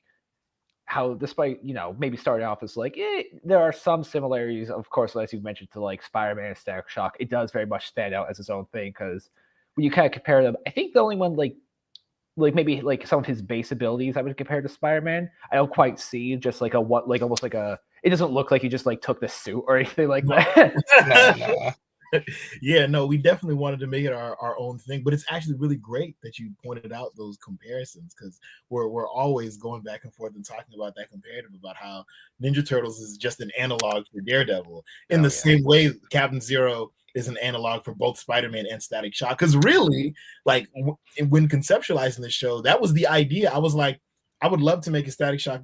how, despite maybe starting off as like there are some similarities, of course, as you've mentioned, to like Spider-Man and Static Shock, it does very much stand out as its own thing, because when you kind of compare them, I think the only one like maybe like some of his base abilities I would compare to Spider-Man, I don't quite see just like almost like a, it doesn't look like he just like took the suit or anything like that. No, we definitely wanted to make it our own thing, but it's actually really great that you pointed out those comparisons, because we're always going back and forth and talking about that comparative about how Ninja Turtles is just an analog for Daredevil in the same way Captain Zero is an analog for both Spider-Man and Static Shock. Because really, like when conceptualizing the show, that was the idea. I was like, I would love to make a Static Shock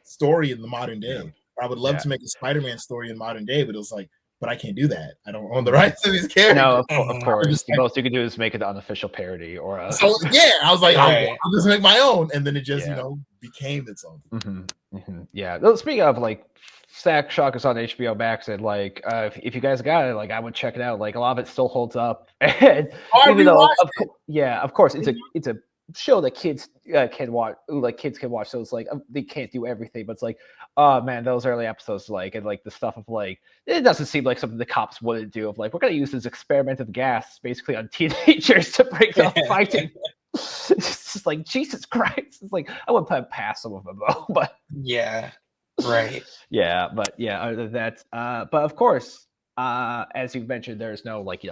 story in the modern day. I would love to make a Spider-Man story in modern day, but it was like, but I can't do that. I don't own the rights to these characters. No, of course. The most you can do is make it an unofficial parody or a... So I was like, I'll just make my own, and then it just became its own. Yeah. Well, speaking of like, Static Shock is on HBO Max, and like if you guys got it, like I would check it out. Like a lot of it still holds up. And even though, of course, it's a show that kids can watch, like kids can watch. So it's like they can't do everything, but it's like, oh man, those early episodes, like, and like the stuff of like, it doesn't seem like something the cops wouldn't do. Of like, we're gonna use this experimental gas basically on teenagers to break up fighting. It's just like Jesus Christ. It's like I wouldn't put it past some of them though, but Yeah, right. yeah, but yeah, other than that, but of course, as you mentioned, there's no like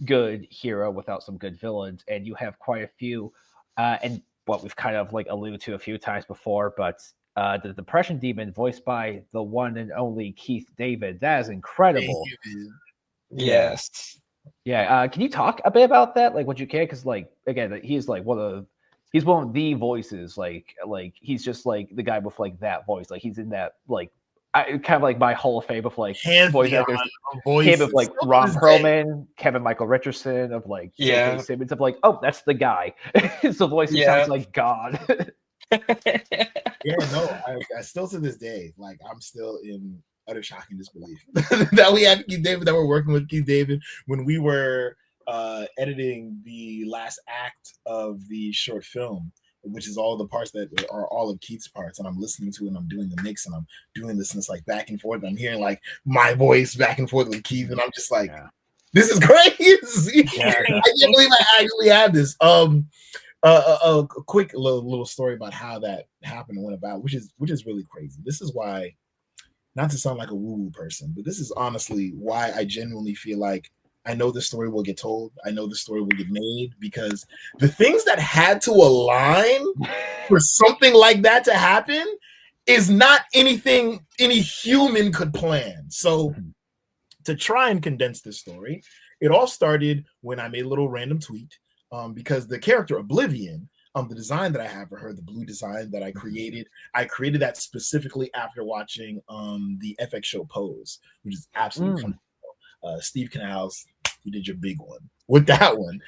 good hero without some good villains, and you have quite a few, and what we've kind of like alluded to a few times before, but the Depression Demon, voiced by the one and only Keith David, that is incredible. Yes. Yeah, can you talk a bit about that, like what you can? Because like again, he's like he's one of the voices, like he's just like the guy with like that voice, like he's in that like kind of like my Hall of Fame of like voice actors, him of like Ron Perlman, Kevin Michael Richardson, of like J.K. Simmons, of like, oh, that's the guy. It's the voice who sounds like God. Yeah, no, I still to this day, like I'm still in utter shocking disbelief that we had Keith David, that we're working with Keith David when we were editing the last act of the short film, which is all the parts that are all of Keith's parts, and I'm listening to it and I'm doing the mix and I'm doing this and it's like back and forth and I'm hearing like my voice back and forth with Keith and I'm just like, this is crazy. I can't believe I actually have this. A quick little story about how that happened and went about, which is really crazy. This is why, not to sound like a woo-woo person, but this is honestly why I genuinely feel like I know the story will get told. I know the story will get made, because the things that had to align for something like that to happen is not anything any human could plan. So to try and condense this story, it all started when I made a little random tweet, because the character Oblivion, the design that I have for her, the blue design that I created that specifically after watching the FX show Pose, which is absolutely phenomenal. Steve Canals, you did your big one with that one.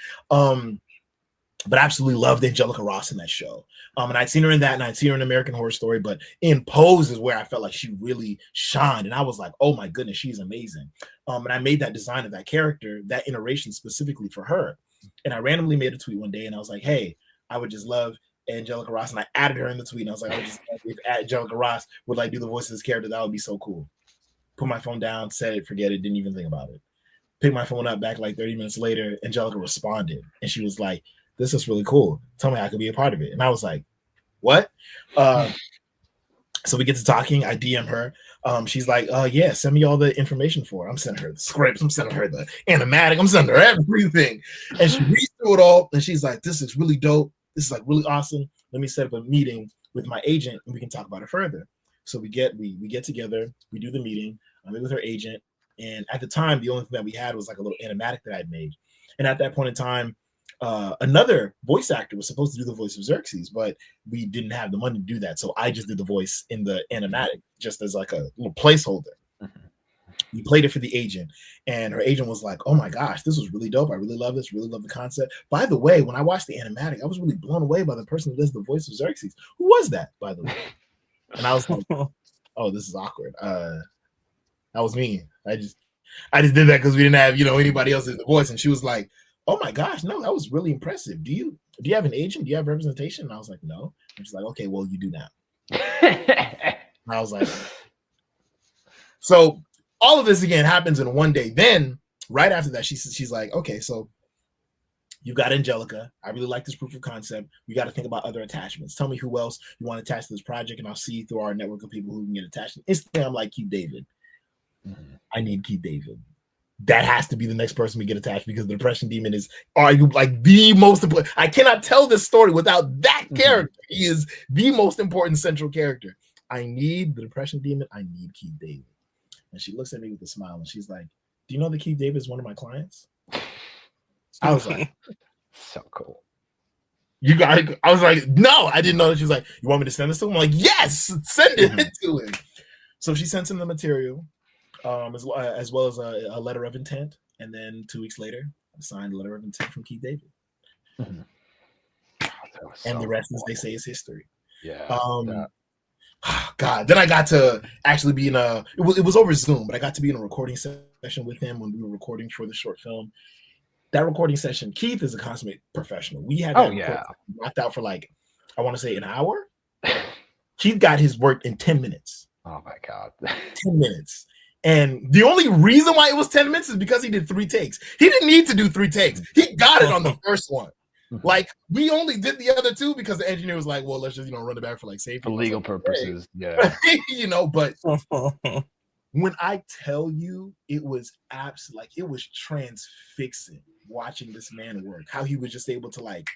But absolutely loved Angelica Ross in that show. And I'd seen her in that, and I'd seen her in American Horror Story, but in Pose is where I felt like she really shined. And I was like, oh my goodness, she's amazing. And I made that design of that character, that iteration specifically for her. And I randomly made a tweet one day and I was like, hey, I would just love Angelica Ross. And I added her in the tweet. And I was like, I would just love if Angelica Ross would like do the voice of this character. That would be so cool. Put my phone down, said it, forget it, didn't even think about it. Picked my phone up back like 30 minutes later. Angelica responded. And she was like, this is really cool. Tell me I could be a part of it. And I was like, what? So we get to talking. I DM her. She's like, yeah, send me all the information for it. I'm sending her the scripts. I'm sending her the animatic. I'm sending her everything. And she reads through it all. And she's like, this is really dope. This is like really awesome. Let me set up a meeting with my agent and we can talk about it further. So we get together. We do the meeting. I meet with her agent. And at the time, the only thing that we had was like a little animatic that I'd made. And at that point in time, another voice actor was supposed to do the voice of Xerxes, but we didn't have the money to do that. So I just did the voice in the animatic just as like a little placeholder. We played it for the agent, and her agent was like, oh my gosh, this was really dope. I really love this, really love the concept. By the way, when I watched the animatic, I was really blown away by the person who does the voice of Xerxes. Who was that, by the way? And I was like, oh, this is awkward. That was me. I just did that because we didn't have, anybody else in the voice. And she was like, oh my gosh, no, that was really impressive. Do you have an agent? Do you have representation? And I was like, no. And she's like, okay, well, you do now. And I was like, so all of this again happens in one day. Then right after that, she's like, okay, so you got Angelica. I really like this proof of concept. We got to think about other attachments. Tell me who else you want to attach to this project, and I'll see through our network of people who can get attached. Instantly, I'm like, Keith David. I need Keith David. That has to be the next person we get attached, because the Depression Demon is arguably like the most important. I cannot tell this story without that character. He is the most important central character. I need the Depression Demon. I need Keith David. And she looks at me with a smile and she's like, do you know that Keith David is one of my clients? I was like, so cool. I was like, no, I didn't know that. She's like, you want me to send this to him? I'm like, yes, send it to him. So she sends him the material. As well as a letter of intent, and then 2 weeks later, I signed a letter of intent from Keith David. And the rest, as they say, is history. Yeah. God, then I got to actually be in it was over Zoom, but I got to be in a recording session with him when we were recording for the short film. that recording session, Keith is a consummate professional. We had Oh that yeah. knocked out for like, I want to say an hour. Keith got his work in 10 minutes. Oh my god. 10 minutes. And the only reason why it was 10 minutes is because he did 3 takes. He didn't need to do 3 takes. He got it on the first one. Like, we only did the other 2 because the engineer was like, well, let's just, run it back for like safety. For legal like, purposes. Yeah. But when I tell you, it was absolutely like, it was transfixing watching this man work, how he was just able to like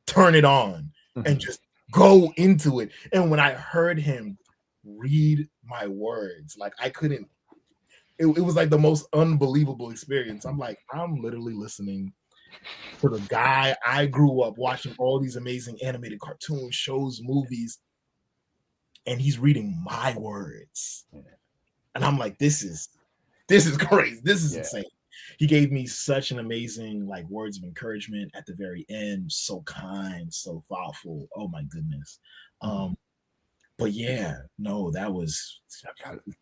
turn it on and just go into it. And when I heard him read my words, like I couldn't, it was like the most unbelievable experience. I'm like, I'm literally listening to the guy I grew up watching all these amazing animated cartoons, shows, movies, and he's reading my words. And I'm like, this is crazy. This is insane. He gave me such an amazing like words of encouragement at the very end. So kind, so thoughtful. Oh my goodness. But yeah, no, that was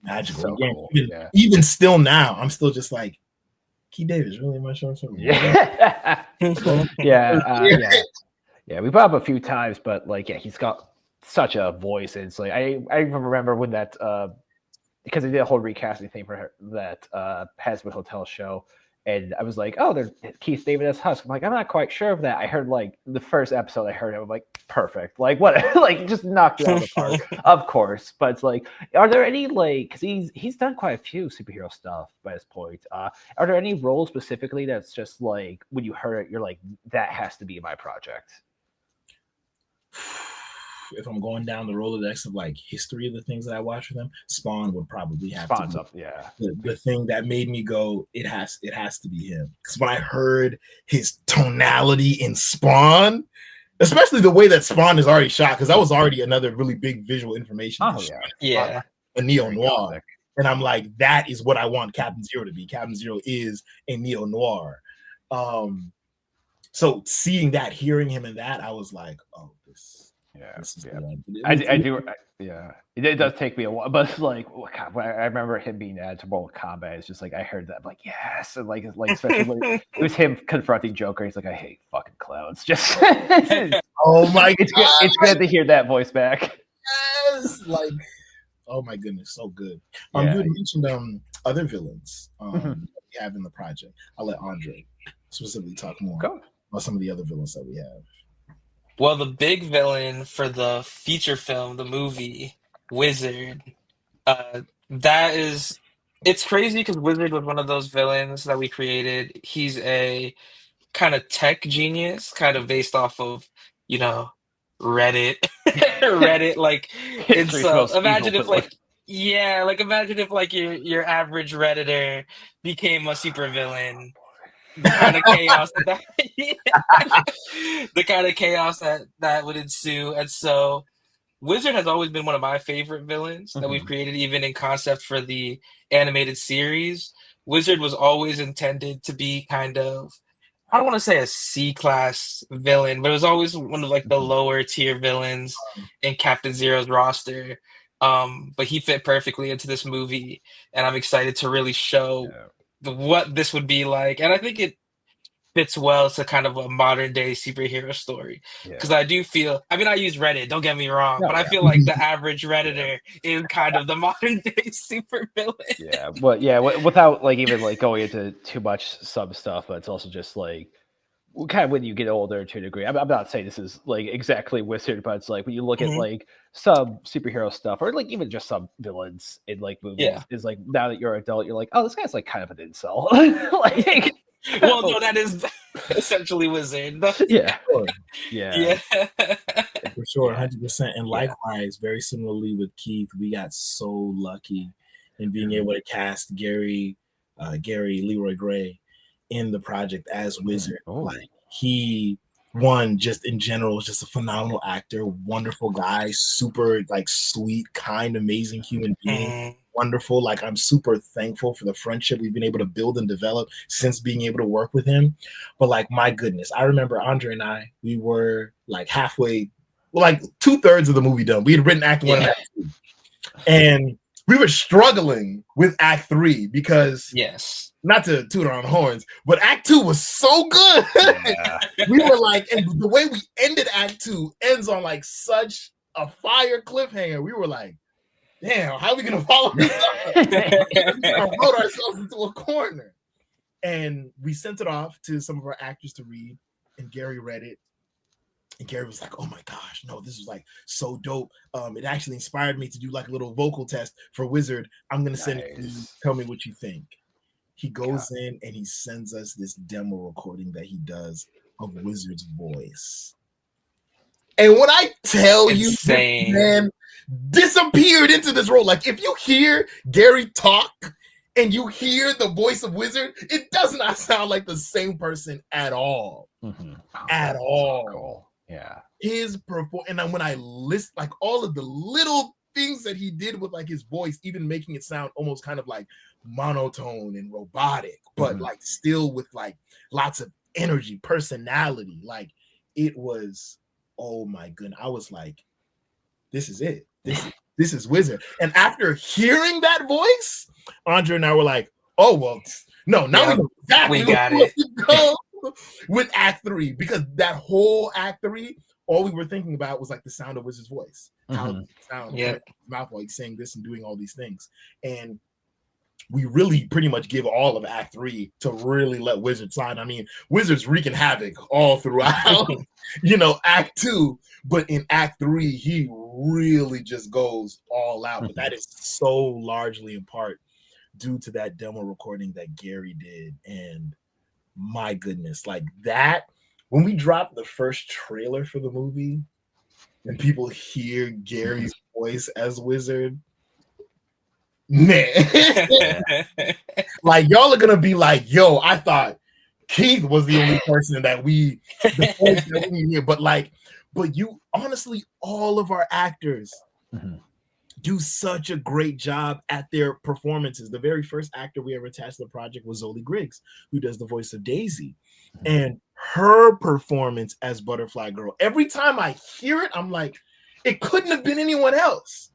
magical. So Again, cool. Even still now, I'm still just like, Keith Davis, really my short term. Yeah. Yeah. We brought up a few times, but like, he's got such a voice. And it's like, I even remember when that, because they did a whole recasting thing for that Hazbin Hotel show. And I was like, oh, there's Keith David as Husk. I'm like, I'm not quite sure of that. I heard like the first episode I heard him, I'm like, perfect. Like what like just knocked it out of the park. Of course. But it's like, are there any like, because he's done quite a few superhero stuff by this point. Are there any roles specifically that's just like when you heard it, you're like, that has to be my project? If I'm going down the Rolodex of like history of the things that I watched with him, Spawn would probably have Spawn's to up, yeah. The thing that made me go, it has to be him. Because when I heard his tonality in Spawn, especially the way that Spawn is already shot, because that was already another really big visual information. Yeah. A neo-noir. And I'm like, that is what I want Captain Zero to be. Captain Zero is a neo-noir. So seeing that, hearing him in that, I was like, oh, this. I do. It does take me a while, but like, God, when I remember him being added to Mortal Kombat, it's just like I heard that, I'm like, yes, and like especially when it was him confronting Joker. He's like, I hate fucking clowns. Just oh my god, it's good to hear that voice back. Yes, like, oh my goodness, so good. You had mentioned other villains we have in the project. I'll let Andre specifically talk more about some of the other villains that we have. Well, the big villain for the feature film, the movie, Wizard, it's crazy because Wizard was one of those villains that we created. He's a kind of tech genius, kind of based off of, Reddit. Like, it's imagine if like, imagine if like your average Redditor became a supervillain. The kind of chaos that would ensue. And so Wizard has always been one of my favorite villains that we've created, even in concept for the animated series. Wizard was always intended to be kind of, I don't want to say a C-class villain, but it was always one of like the lower tier villains in Captain Zero's roster. But he fit perfectly into this movie, and I'm excited to really show what this would be like. And I think it fits well to kind of a modern day superhero story. Because I do feel, I use Reddit, don't get me wrong, but I feel like the average Redditor is kind of the modern day supervillain. Without like even like going into too much sub stuff, but it's also just like kind of when you get older to a degree. I'm not saying this is like exactly Wizard, but it's like when you look at like some superhero stuff or like even just some villains in like movies, is like now that you're an adult, you're like, oh, this guy's like kind of an incel. Like, well, no, that is essentially Wizard. Yeah, for sure, 100%. And likewise, very similarly with Keith, we got so lucky in being able to cast Gary Leroy Gray in the project as Wizard. Like, he just in general is just a phenomenal actor, wonderful guy, super like sweet, kind, amazing human being. Wonderful. Like, I'm super thankful for the friendship we've been able to build and develop since being able to work with him. But like, my goodness, I remember Andre and I, we were like halfway, like 2/3 of the movie done. We had written act 1 and act 2. And we were struggling with Act 3 because Yes. not to toot our own horns, but Act 2 was so good. Yeah. We were like, and the way we ended Act 2 ends on like such a fire cliffhanger. We were like, damn, how are we gonna follow this up? We wrote ourselves into a corner. And we sent it off to some of our actors to read, and Gary read it. And Gary was like, oh my gosh, no, this was like so dope. It actually inspired me to do like a little vocal test for Wizard. I'm gonna send it to you. Tell me what you think. He goes in and he sends us this demo recording that he does of Wizard's voice. And when I tell you, this man disappeared into this role. Like if you hear Gary talk and you hear the voice of Wizard, it does not sound like the same person at all. At all. Cool. Yeah. His and then when I list like all of the little things that he did with like his voice, even making it sound almost kind of like monotone and robotic, but like still with like lots of energy, personality. Like it was, oh my goodness. I was like, this is it. This is Wizard. And after hearing that voice, Andre and I were like, oh well, no, now we got it. With Act 3, because that whole Act 3, all we were thinking about was like the sound of Wizard's voice, how it sound, mouth like saying this and doing all these things, and we really pretty much give all of Act 3 to really let Wizard shine. I mean, Wizard's wreaking havoc all throughout, Act 2, but in Act 3, he really just goes all out. But that is so largely in part due to that demo recording that Gary did, and my goodness, like that, when we dropped the first trailer for the movie and people hear Gary's voice as Wizard, man, like y'all are gonna be like, yo, I thought Keith was the only person that we hear, but you honestly, all of our actors do such a great job at their performances. The very first actor we ever attached to the project was Zoli Griggs, who does the voice of Daisy. And her performance as Butterfly Girl, every time I hear it, I'm like, it couldn't have been anyone else.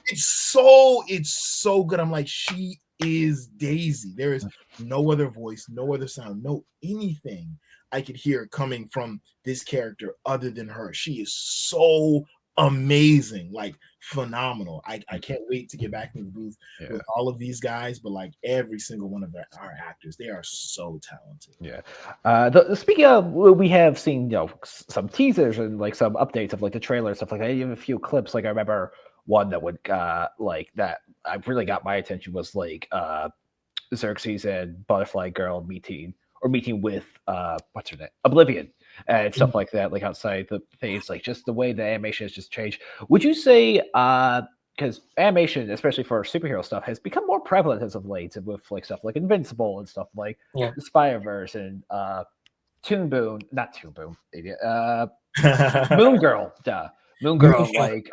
It's so good. I'm like, she is Daisy. There is no other voice, no other sound, no anything I could hear coming from this character other than her. She is so amazing, like phenomenal. I can't wait to get back in the booth with all of these guys, but like every single one of our actors, they are so talented. Speaking of, we have seen some teasers and like some updates of like the trailer and stuff like that. Even a few clips. Like I remember one that would like that I really got my attention was like Xerxes and Butterfly Girl meeting with what's her name, Oblivion, and stuff like that, like outside the phase, like just the way the animation has just changed. Would you say, because animation, especially for superhero stuff, has become more prevalent as of late, with like stuff like Invincible and stuff like the Spider-Verse and Moon Girl, like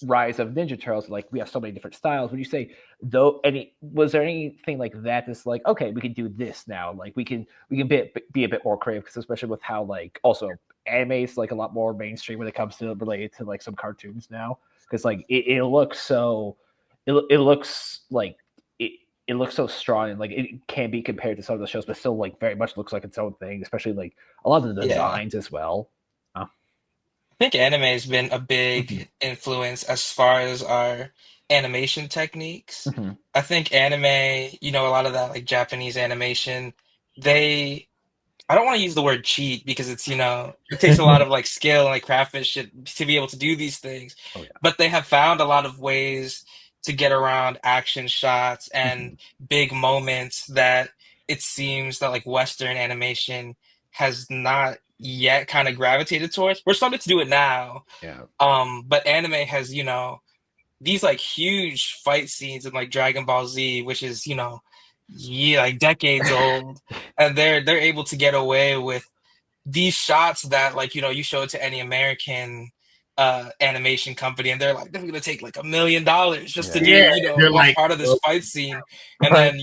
Rise of Ninja Turtles, like we have so many different styles. Would you say was there anything like that that's like, okay, we can do this now, like we can be a bit more creative, because especially with how like also anime is like a lot more mainstream when it comes to related to like some cartoons now, because like it looks so it looks so strong, and like it can be compared to some of the shows, but still like very much looks like its own thing, especially like a lot of the designs as well. I think anime has been a big influence as far as our animation techniques. I think anime, a lot of that like Japanese animation, I don't want to use the word cheat, because it's, it takes a lot of like skill and like craftsmanship to be able to do these things. But they have found a lot of ways to get around action shots and big moments that it seems that like Western animation has not yet kind of gravitated towards. We're starting to do it now. But anime has, these like huge fight scenes in like Dragon Ball Z, which is, like decades old, and they're able to get away with these shots that like, you show it to any American animation company, and they're gonna take like $1 million just to do like part of this fight scene, and then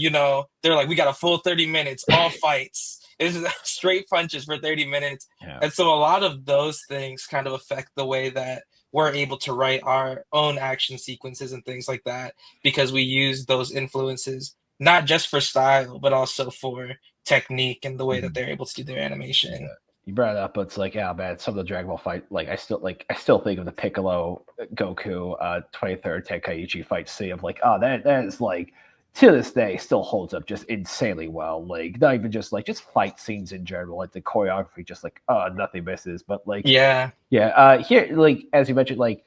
they're like, we got a full 30 minutes, all fights. It's straight punches for 30 minutes. And so a lot of those things kind of affect the way that we're able to write our own action sequences and things like that because we use those influences not just for style but also for technique and the way that they're able to do their animation. You brought it up, but it's like, yeah, man, some of the Dragon Ball fight, like I still think of the Piccolo Goku 23rd Tenkaichi fight scene of like, oh, that is like to this day still holds up just insanely well. Like not even just fight scenes in general, like the choreography, just like nothing misses. But like Yeah. Here, like as you mentioned, like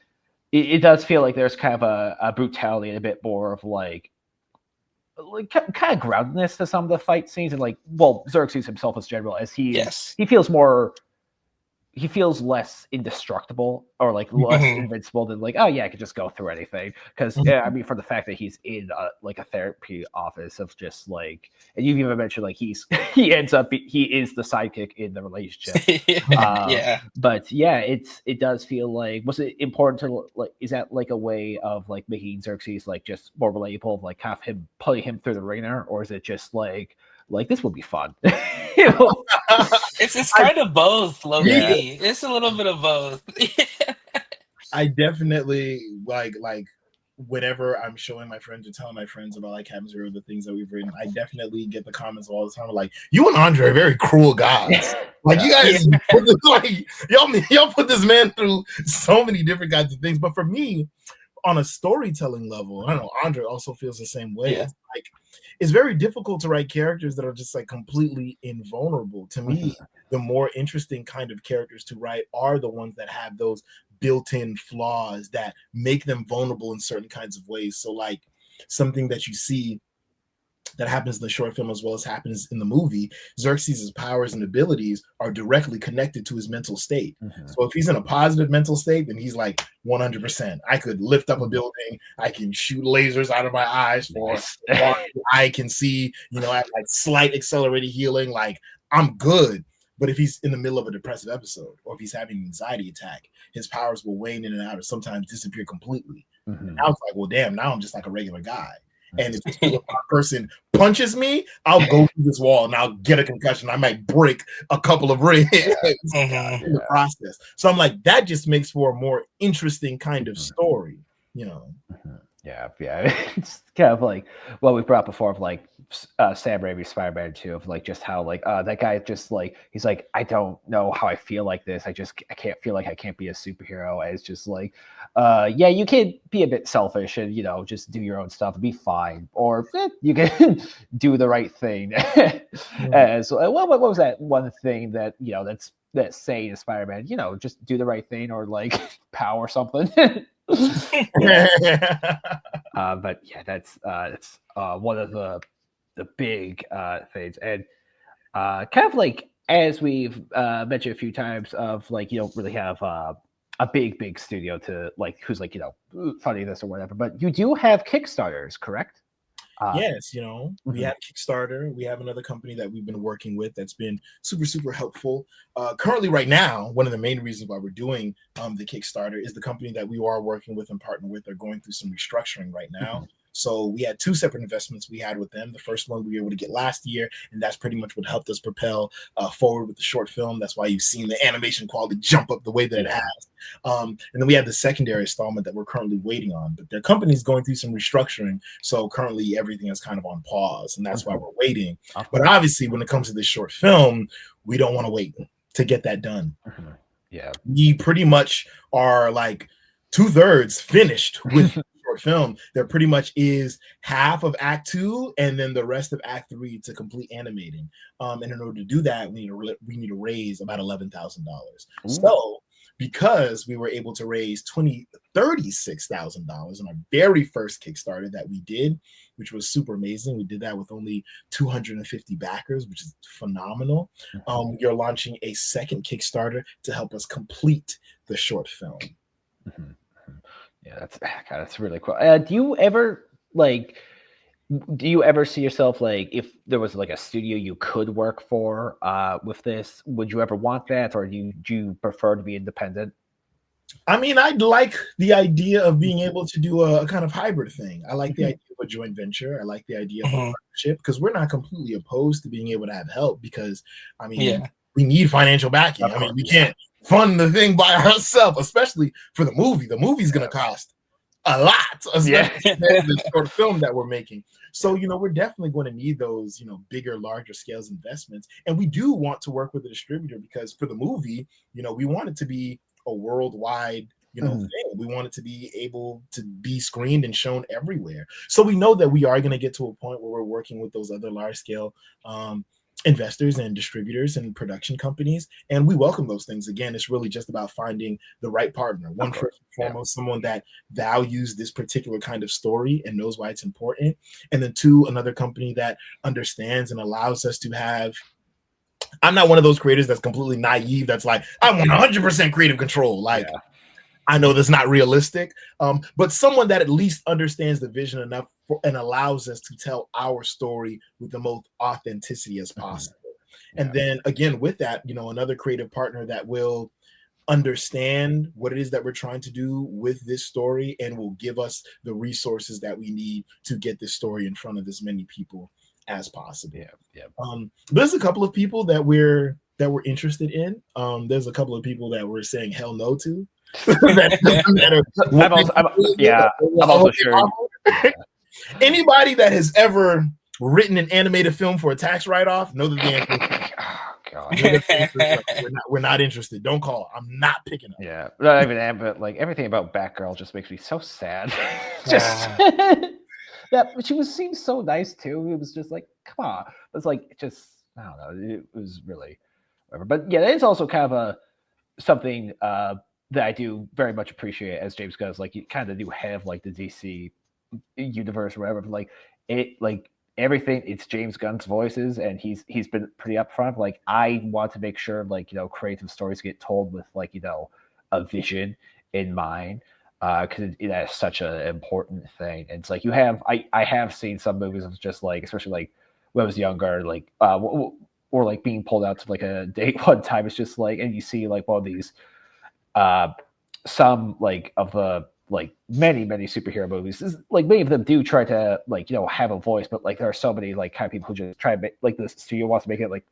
it does feel like there's kind of a brutality and a bit more of like kind of groundedness to some of the fight scenes, and like, well, Xerxes himself as general, as he feels less indestructible or like less invincible than like, oh yeah, I could just go through anything. Because I mean, for the fact that he's in like a therapy office of just like, and you've even mentioned like he is the sidekick in the relationship. Yeah. But yeah, it does feel like, was it important to like, is that like a way of like making Xerxes like just more relatable, of like have him putting him through the ringer, or is it just like this will be fun? You know? It's kind of both, Loki. Yeah. It's a little bit of both. I definitely like whenever I'm showing my friends or telling my friends about like Captain Zero, the things that we've written, I definitely get the comments all the time like, you and Andre are very cruel guys. Like you guys like y'all put this man through so many different kinds of things. But for me, on a storytelling level, I don't know, Andre also feels the same way. Yeah. It's very difficult to write characters that are just like completely invulnerable. To me, the more interesting kind of characters to write are the ones that have those built-in flaws that make them vulnerable in certain kinds of ways. So like something that you see that happens in the short film as well as happens in the movie, Xerxes' powers and abilities are directly connected to his mental state. So if he's in a positive mental state, then he's like 100%. I could lift up a building. I can shoot lasers out of my eyes for I can see, you know, at like slight accelerated healing. Like I'm good. But if he's in the middle of a depressive episode or if he's having an anxiety attack, his powers will wane in and out or sometimes disappear completely. And I was like, well, damn, now I'm just like a regular guy. And if a person punches me, I'll go through this wall and I'll get a concussion. I might break a couple of ribs in the process. So I'm like, that just makes for a more interesting kind of story, you know? Yeah. It's kind of like what we brought before of like Sam Raimi's Spider-Man 2, of like just how like that guy just like, he's like, I don't know how I feel like this. I can't feel like I can't be a superhero. And it's just like, yeah, you can be a bit selfish and, you know, just do your own stuff and be fine, or you can do the right thing. So what was that one thing that, you know, that's saying in Spider-Man, you know, just do the right thing, or like power or something. But yeah, that's one of the big things, and kind of like, as we've mentioned a few times, of like, you don't really have a big studio to like who's like, you know, funding this or whatever, but you do have Kickstarters, correct? Yes, you know, we have Kickstarter. We have another company that we've been working with that's been super helpful. Currently, right now, one of the main reasons why we're doing the Kickstarter is the company that we are working with and partner with are going through some restructuring right now. So we had two separate investments we had with them. The first one we were able to get last year, and that's pretty much what helped us propel forward with the short film. That's why you've seen the animation quality jump up the way that it has. And then we have the secondary installment that we're currently waiting on, but their company's going through some restructuring. So currently everything is kind of on pause, and that's why we're waiting. But obviously when it comes to this short film, we don't want to wait to get that done. Yeah. We pretty much are like 2/3 finished with short film. There pretty much is half of Act 2 and then the rest of Act 3 to complete animating. And in order to do that, we need to raise about $11,000. So because we were able to raise $36,000 on our very first Kickstarter that we did, which was super amazing. We did that with only 250 backers, which is phenomenal. We are launching a second Kickstarter to help us complete the short film. Yeah, that's really cool. Do you ever see yourself, like, if there was like a studio you could work for with this, would you ever want that, or do you prefer to be independent? I mean, I'd like the idea of being able to do a kind of hybrid thing. I like the idea of a joint venture. I like the idea of a partnership, because we're not completely opposed to being able to have help, because I mean, we need financial backing. Of I mean, course, we yeah. can't fund the thing by ourselves, especially for the movie. The movie's going to cost a lot, especially Yeah. compared to the short film that we're making. So, we're definitely going to need those, bigger, larger scales investments. And we do want to work with a distributor because for the movie, we want it to be a worldwide, thing. We want it to be able to be screened and shown everywhere. So we know that we are going to get to a point where we're working with those other large scale investors and distributors and production companies, and we welcome those things. Again, it's really just about finding the right partner. One, first and foremost, someone that values this particular kind of story and knows why it's important, and then two, another company that understands and allows us to have. I'm not one of those creators that's completely naive, that's like, I want 100% creative control. Like, I know that's not realistic, but someone that at least understands the vision enough and allows us to tell our story with the most authenticity as possible. And then again, with that, another creative partner that will understand what it is that we're trying to do with this story and will give us the resources that we need to get this story in front of as many people as possible. There's a couple of people that we're interested in. There's a couple of people that we're saying hell no to. I'm also sure. Anybody that has ever written an animated film for a tax write-off, know that the answer. Oh, God. We're not interested. Don't call. I'm not picking up. Yeah, not even that, but like everything about Batgirl just makes me so sad. Just that she seemed so nice too. It was just like, come on. It's like just I don't know. It was really whatever. But yeah, it's also kind of something that I do very much appreciate as James Gunn. Like you kind of do have like the DC universe or whatever, but like it like everything, it's James Gunn's voices, and he's been pretty upfront. Like I want to make sure like creative stories get told with like a vision in mind, because that's such an important thing. And it's like you have I have seen some movies of just like, especially like when I was younger, like or like being pulled out to like a date one time. It's just like, and you see like one of these some like of the like many superhero movies, like many of them do try to like have a voice, but like there are so many like kind of people who just try to make, like the studio wants to make it like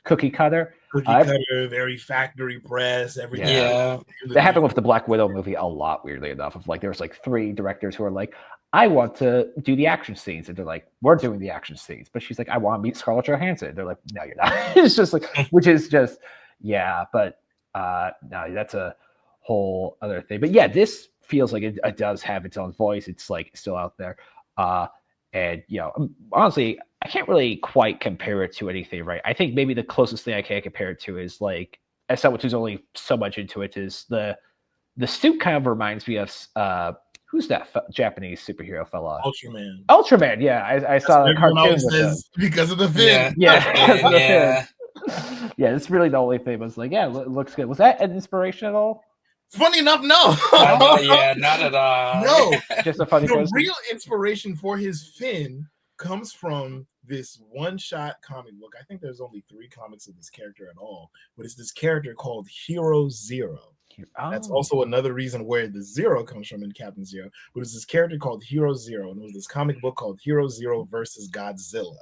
cookie cutter, very factory press, everything. That happened with the Black Widow movie a lot, weirdly enough. Of like there was like 3 directors who are like, I want to do the action scenes, and they're like, we're doing the action scenes, but she's like, I want to meet Scarlett Johansson. They're like, no, you're not. It's just like, which is just but no, that's a whole other thing. But yeah, this feels like it does have its own voice. It's like still out there, and honestly, I can't really quite compare it to anything, right? I think maybe the closest thing I can compare it to is like, as someone who's only so much into it, is the suit kind of reminds me of who's that Japanese superhero fella? Ultraman. Yeah, I saw the cartoon because of the fin. Yeah. It's really the only thing. Was like, yeah, it looks good. Was that an inspiration at all? Funny enough, no. Not at all. No, just a funny. The real inspiration for his fin comes from this one-shot comic book. I think there's only 3 comics of this character at all, but it's this character called Hero Zero. That's also another reason where the zero comes from in Captain Zero. But it's this character called Hero Zero, and it was this comic book called Hero Zero versus Godzilla.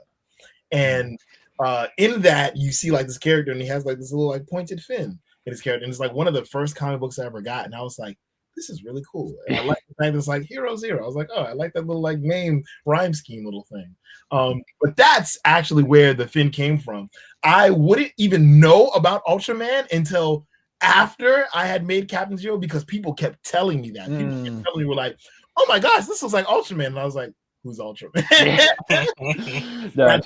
And in that, you see like this character, and he has like this little like pointed fin in his character, and it's like one of the first comic books I ever got, and I was like, this is really cool. And I like the fact it's like Hero Zero. I was like, oh, I like that little like name rhyme scheme little thing. But that's actually where the fin came from. I wouldn't even know about Ultraman until after I had made Captain Zero, because people kept telling me that. People kept telling me, were like, oh my gosh, this looks like Ultraman. And I was like, who's Ultraman? I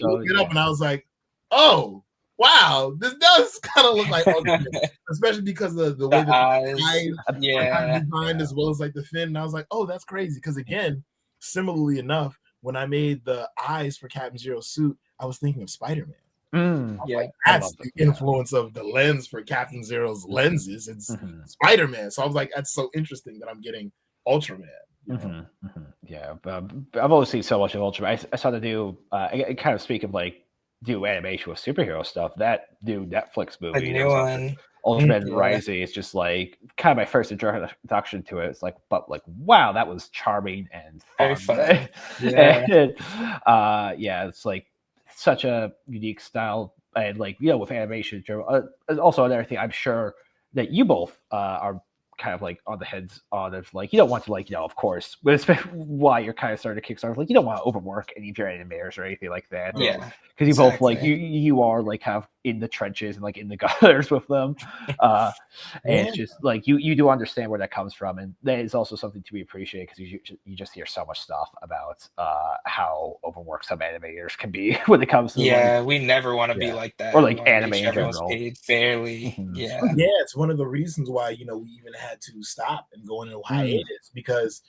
looked it up and I was like, oh, wow, this does kind of look like Ultraman, especially because of the way the eyes are designed, as well as like the fin. And I was like, oh, that's crazy. Because again, similarly enough, when I made the eyes for Captain Zero's suit, I was thinking of Spider-Man. Like, that's the influence of the lens for Captain Zero's lenses. It's Spider-Man. So I was like, that's so interesting that I'm getting Ultraman. Yeah, I've always seen so much of Ultraman. I saw the new, I kind of speak of like do animation with superhero stuff. That new Netflix movie, the new one, Ultraman Rising, is just like kind of my first introduction to it. It's like, but like, wow, that was charming and fun. Very fun. And, it's like such a unique style and like with animation, also another thing I'm sure that you both are kind of like on the heads on of like you don't want to like of course, but especially why you're kind of starting to Kickstarter, like you don't want to overwork any of your animators or anything like that. Yeah, because you both like exactly. you are like kind of in the trenches and like in the gutters with them, and it's just like you do understand where that comes from, and that is also something to be appreciated because you just hear so much stuff about how overworked some animators can be when it comes to Yeah, we never want to be like that. or We like want to make anime sure in everyone's general. paid fairly. Mhm. Yeah. Yeah, it's one of the reasons why we even had to stop and go into hiatus because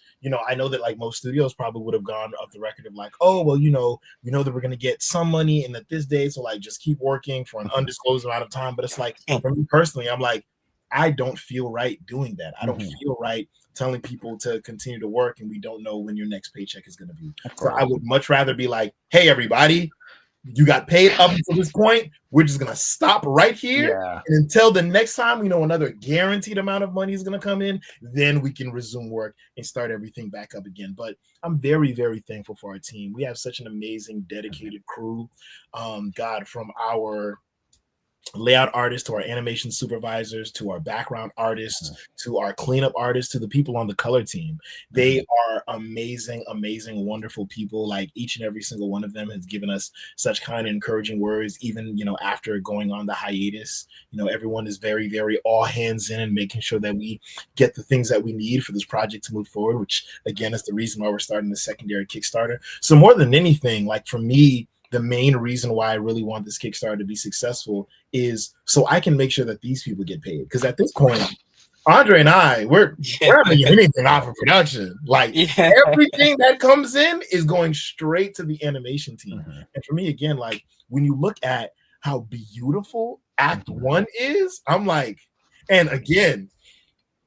I know that like most studios probably would have gone off the record of like, oh well, we know that we're gonna get some money and at this day, so like just keep working for an undisclosed amount of time. But it's like for me personally, I'm like, I don't feel right doing that. I don't feel right telling people to continue to work and we don't know when your next paycheck is gonna be. So I would much rather be like, hey everybody, you got paid up until this point. We're just gonna stop right here, and until the next time we know another guaranteed amount of money is gonna come in, then we can resume work and start everything back up again. But I'm very, very thankful for our team. We have such an amazing, dedicated crew. God, from our layout artists to our animation supervisors to our background artists to our cleanup artists to the people on the color team, they are amazing, wonderful people. Like each and every single one of them has given us such kind of encouraging words, even after going on the hiatus. Everyone is very, very all hands in and making sure that we get the things that we need for this project to move forward, which again is the reason why we're starting the secondary Kickstarter. So more than anything, like for me, the main reason why I really want this Kickstarter to be successful is so I can make sure that these people get paid. Because at this point, Andre and I, we're not making anything off of production. Like everything that comes in is going straight to the animation team. And for me, again, like when you look at how beautiful Act 1 is, I'm like, and again,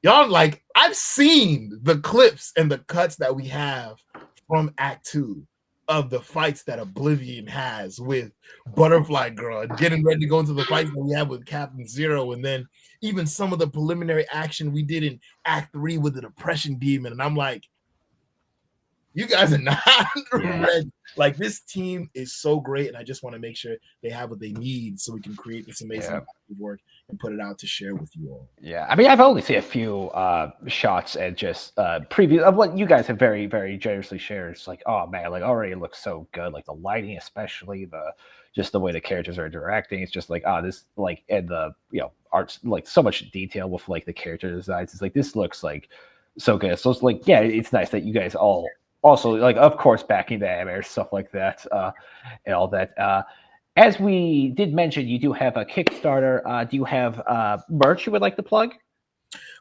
y'all, like I've seen the clips and the cuts that we have from Act 2 of the fights that Oblivion has with Butterfly Girl and getting ready to go into the fights that we have with Captain Zero, and then even some of the preliminary action we did in Act 3 with the Depression Demon. And I'm like, you guys are not ready. Like this team is so great, and I just want to make sure they have what they need so we can create this amazing work and put it out to share with you all. Yeah, I mean, I've only seen a few shots and just preview of what you guys have very, very generously shared. It's like, oh man, like already it looks so good. Like the lighting, especially just the way the characters are interacting. It's just like, this like, and the arts, like so much detail with like the character designs. It's like this looks like so good. So it's like, yeah, it's nice that you guys all also like, of course, backing the animators, stuff like that, and all that. As we did mention, you do have a Kickstarter. Do you have merch you would like to plug?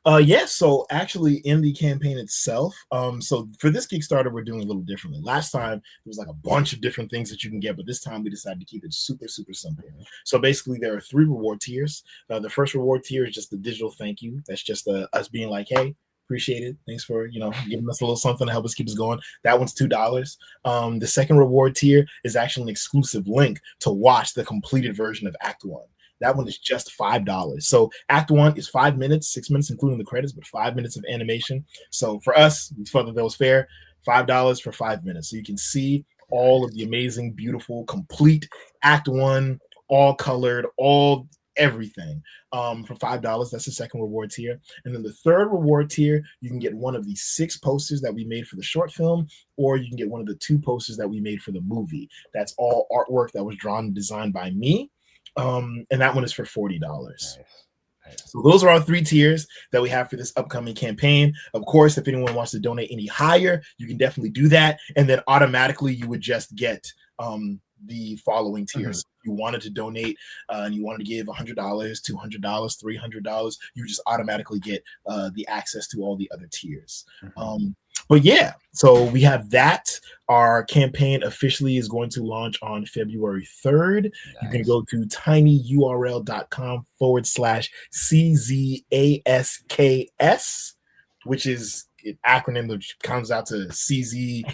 Yes. So actually in the campaign itself, so for this Kickstarter, we're doing a little differently. Last time there was like a bunch of different things that you can get, but this time we decided to keep it super, super simple. So basically there are 3 reward tiers. The first reward tier is just the digital thank you. That's just us being like, hey, appreciate it. Thanks for, giving us a little something to help us keep us going. That one's $2. The second reward tier is actually an exclusive link to watch the completed version of Act 1. That one is just $5. So Act 1 is 5 minutes, 6 minutes, including the credits, but 5 minutes of animation. So for us, we felt that that was fair. $5 for 5 minutes. So you can see all of the amazing, beautiful, complete Act 1, all colored, all everything for $5. That's the second reward tier. And then the third reward tier, you can get one of the 6 posters that we made for the short film, or you can get one of the 2 posters that we made for the movie. That's all artwork that was drawn and designed by me. And that one is for $40. Nice. So those are our 3 tiers that we have for this upcoming campaign. Of course, if anyone wants to donate any higher, you can definitely do that. And then automatically you would just get the following tiers. If you wanted to donate and you wanted to give $100, $200, $300, you just automatically get the access to all the other tiers. But yeah, so we have that. Our campaign officially is going to launch on February 3rd. Nice. You can go to tinyurl.com/CZASKS, which is an acronym which comes out to CZ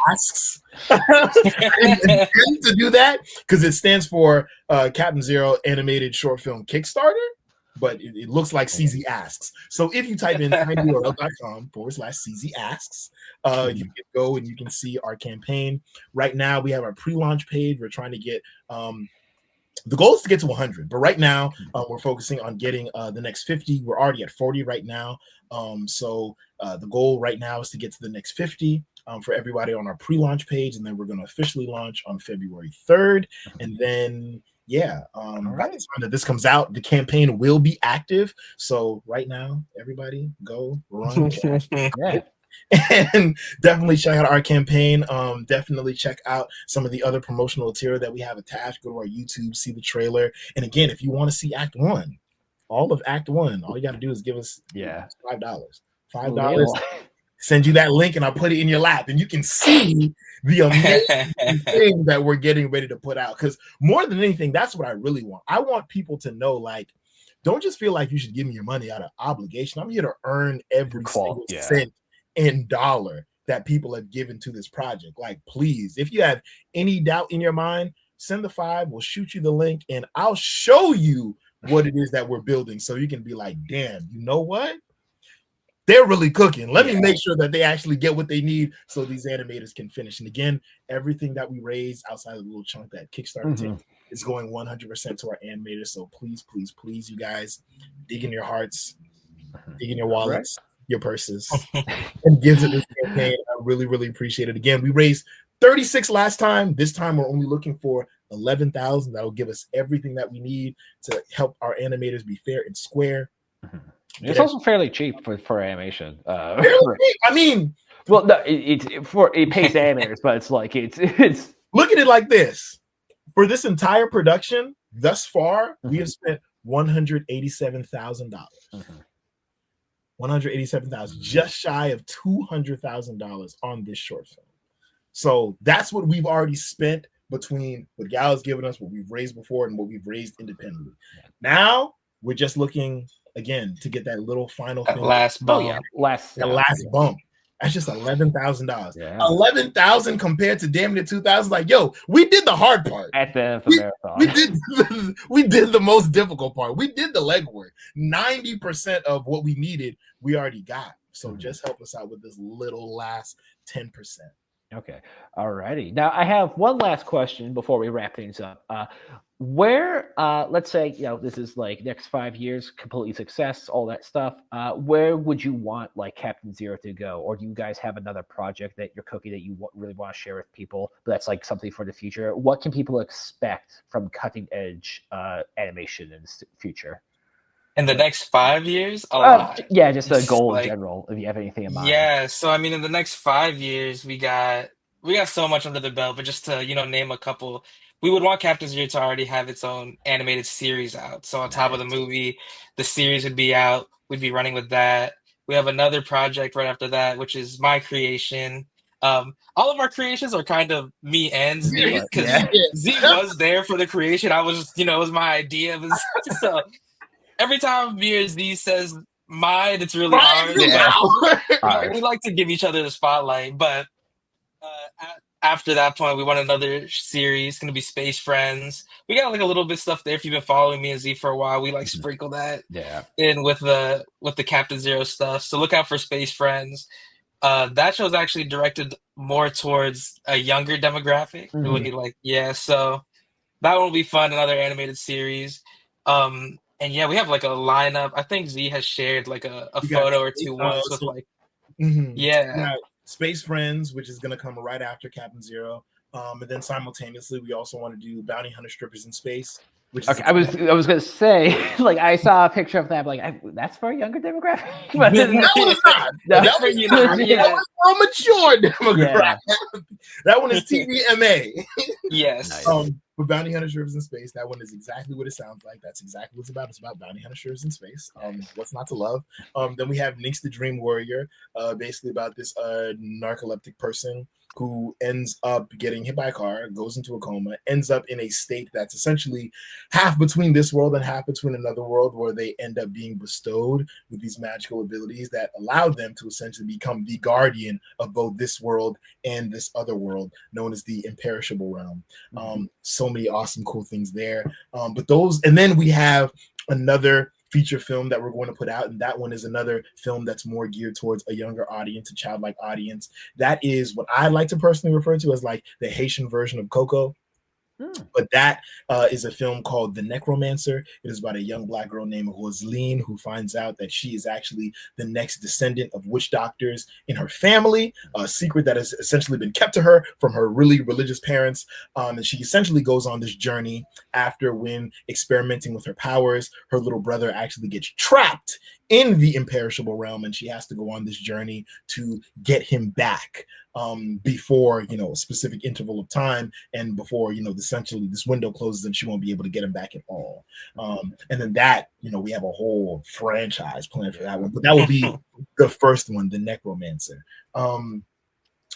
Asks. And to do that, because it stands for Captain Zero Animated Short Film Kickstarter, but it looks like CZ Asks. So if you type in tinyurl.com/CZ Asks, you can go and you can see our campaign. Right now, we have our pre-launch page. We're trying to get The goal is to get to 100, but right now we're focusing on getting the next 50. We're already at 40 right now. So the goal right now is to get to the next 50 for everybody on our pre-launch page, and then we're going to officially launch on February 3rd. And then, yeah, by the time that this comes out, the campaign will be active. So right now, everybody go run. Yeah. And definitely check out our campaign. Definitely check out some of the other promotional material that we have attached. Go to our YouTube, see the trailer. And again, if you want to see Act 1, all of Act 1, all you got to do is give us $5. $5. Send you that link and I'll put it in your lap and you can see the amazing thing that we're getting ready to put out. Because more than anything, that's what I really want. I want people to know, like, don't just feel like you should give me your money out of obligation. I'm here to earn every single cent and dollar that people have given to this project. Like, please, if you have any doubt in your mind, send the $5. We'll shoot you the link and I'll show you what it is that we're building. So you can be like, damn, you know what? They're really cooking. Let me make sure that they actually get what they need so these animators can finish. And again, everything that we raise outside of the little chunk that Kickstarter takes is going 100% to our animators. So please, please, please, you guys, dig in your hearts, dig in your wallets, your purses, and give to this campaign. I really, really appreciate it. Again, we raised 36 last time. This time we're only looking for 11,000. That will give us everything that we need to help our animators be fair and square. It's also fairly cheap for animation. I mean, well, no, it pays animators, but it's like it's look at it like this. For this entire production, thus far, we have spent $187,000. $187,000, just shy of $200,000 on this short film. So that's what we've already spent between what Gal's given us, what we've raised before, and what we've raised independently. Now we're just looking again to get that little final thing. Last bump. Last bump. That's just $11,000. $11,000 compared to damn near $2,000. Like, yo, we did the hard part at the end of the marathon. We did the most difficult part. We did the legwork. 90% of what we needed, we already got. So just help us out with this little last 10%. Okay. All righty. Now I have one last question before we wrap things up. Where, let's say, this is like next 5 years, completely success, all that stuff. Where would you want like Captain Zero to go? Or do you guys have another project that you're cooking that you really want to share with people? But that's like something for the future. What can people expect from cutting edge animation in the future? In the next 5 years? A lot. Yeah, just a goal in general, if you have anything in mind. Yeah, so I mean, in the next 5 years, we got so much under the belt, but just to, name a couple, we would want Captain Zero to already have its own animated series out. So on top of the movie, the series would be out. We'd be running with that. We have another project right after that, which is my creation. All of our creations are kind of me and Z, because Z was there for the creation. I was, it was my idea. So every time me or Z says mine, it's really hard. We like to give each other the spotlight, but after that point, we want another series. It's going to be Space Friends. We got like a little bit of stuff there. If you've been following me and Z for a while, we like sprinkle that in with the Captain Zero stuff. So look out for Space Friends. That show is actually directed more towards a younger demographic. So that one will be fun. Another animated series. And yeah, we have like a lineup. I think Z has shared like a photo or two once with like Space Friends, which is going to come right after Captain Zero. And then simultaneously, we also want to do Bounty Hunter Strippers in Space. Which is I was going to say, like, I saw a picture of that, like, that's for a younger demographic. But that was not. That was for a mature demographic. Yeah. That one is TVMA. Yes. But Bounty Hunter Strippers in Space, that one is exactly what it sounds like. That's exactly what it's about. It's about Bounty Hunter Strippers in Space. What's not to love? Then we have Nix the Dream Warrior, basically about this narcoleptic person who ends up getting hit by a car, goes into a coma, ends up in a state that's essentially half between this world and half between another world, where they end up being bestowed with these magical abilities that allow them to essentially become the guardian of both this world and this other world, known as the imperishable realm. So many awesome, cool things there. But those, and then we have another feature film that we're going to put out, and that one is another film that's more geared towards a younger audience, a childlike audience. That is what I like to personally refer to as like the Haitian version of Coco. But that is a film called The Necromancer. It is about a young Black girl named Rosaline who finds out that she is actually the next descendant of witch doctors in her family, a secret that has essentially been kept to her from her really religious parents. And she essentially goes on this journey after, when experimenting with her powers, her little brother actually gets trapped in the imperishable realm, and she has to go on this journey to get him back before, a specific interval of time, and before, essentially this window closes and she won't be able to get him back at all. And then that, we have a whole franchise planned for that one, but that will be the first one, The Necromancer.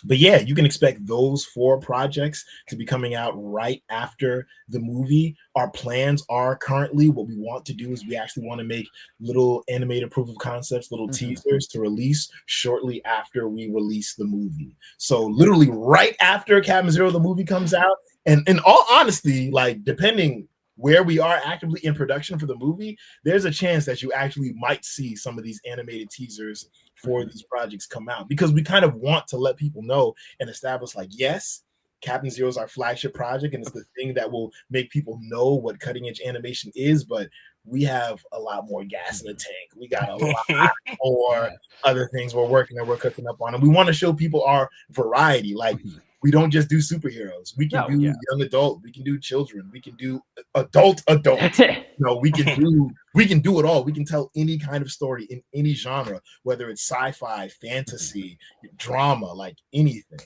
But yeah, you can expect those 4 projects to be coming out right after the movie. Our plans are currently, what we want to do is we actually want to make little animated proof of concepts, little teasers to release shortly after we release the movie. So literally right after Captain Zero, the movie comes out. And in all honesty, like, depending where we are actively in production for the movie, there's a chance that you actually might see some of these animated teasers for these projects come out, because we kind of want to let people know and establish, like, yes, Captain Zero is our flagship project and it's the thing that will make people know what cutting edge animation is, but we have a lot more gas in the tank. We got a lot more other things we're working and we're cooking up on, and we want to show people our variety. Like, we don't just do superheroes. We can do young adult. We can do children. We can do adult. We can do it all. We can tell any kind of story in any genre, whether it's sci-fi, fantasy, drama, like anything.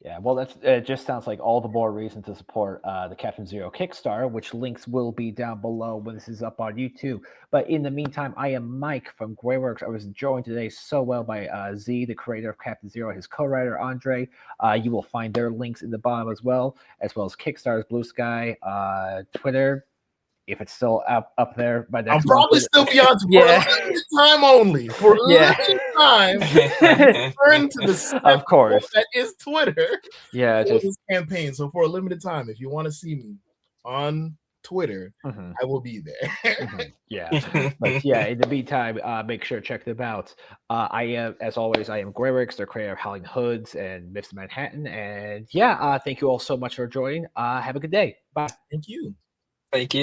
Yeah, well, it just sounds like all the more reason to support the Captain Zero Kickstarter, which links will be down below when this is up on YouTube. But in the meantime, I am Mike from Greyworks. I was joined today so well by Z, the creator of Captain Zero, his co-writer Andre. You will find their links in the bottom as well as Kickstarter's Blue Sky, Twitter, if it's still up there by next I'll probably still be on for limited time only. For limited time, turn to the of course that is Twitter. Yeah, for this campaign. So for a limited time, if you want to see me on Twitter, I will be there. But yeah, in the meantime, make sure to check them out. I am, as always, I am Greyworks, the creator of Howling Hoods and Myths of Manhattan. And thank you all so much for joining. Have a good day. Bye. Thank you. Thank you.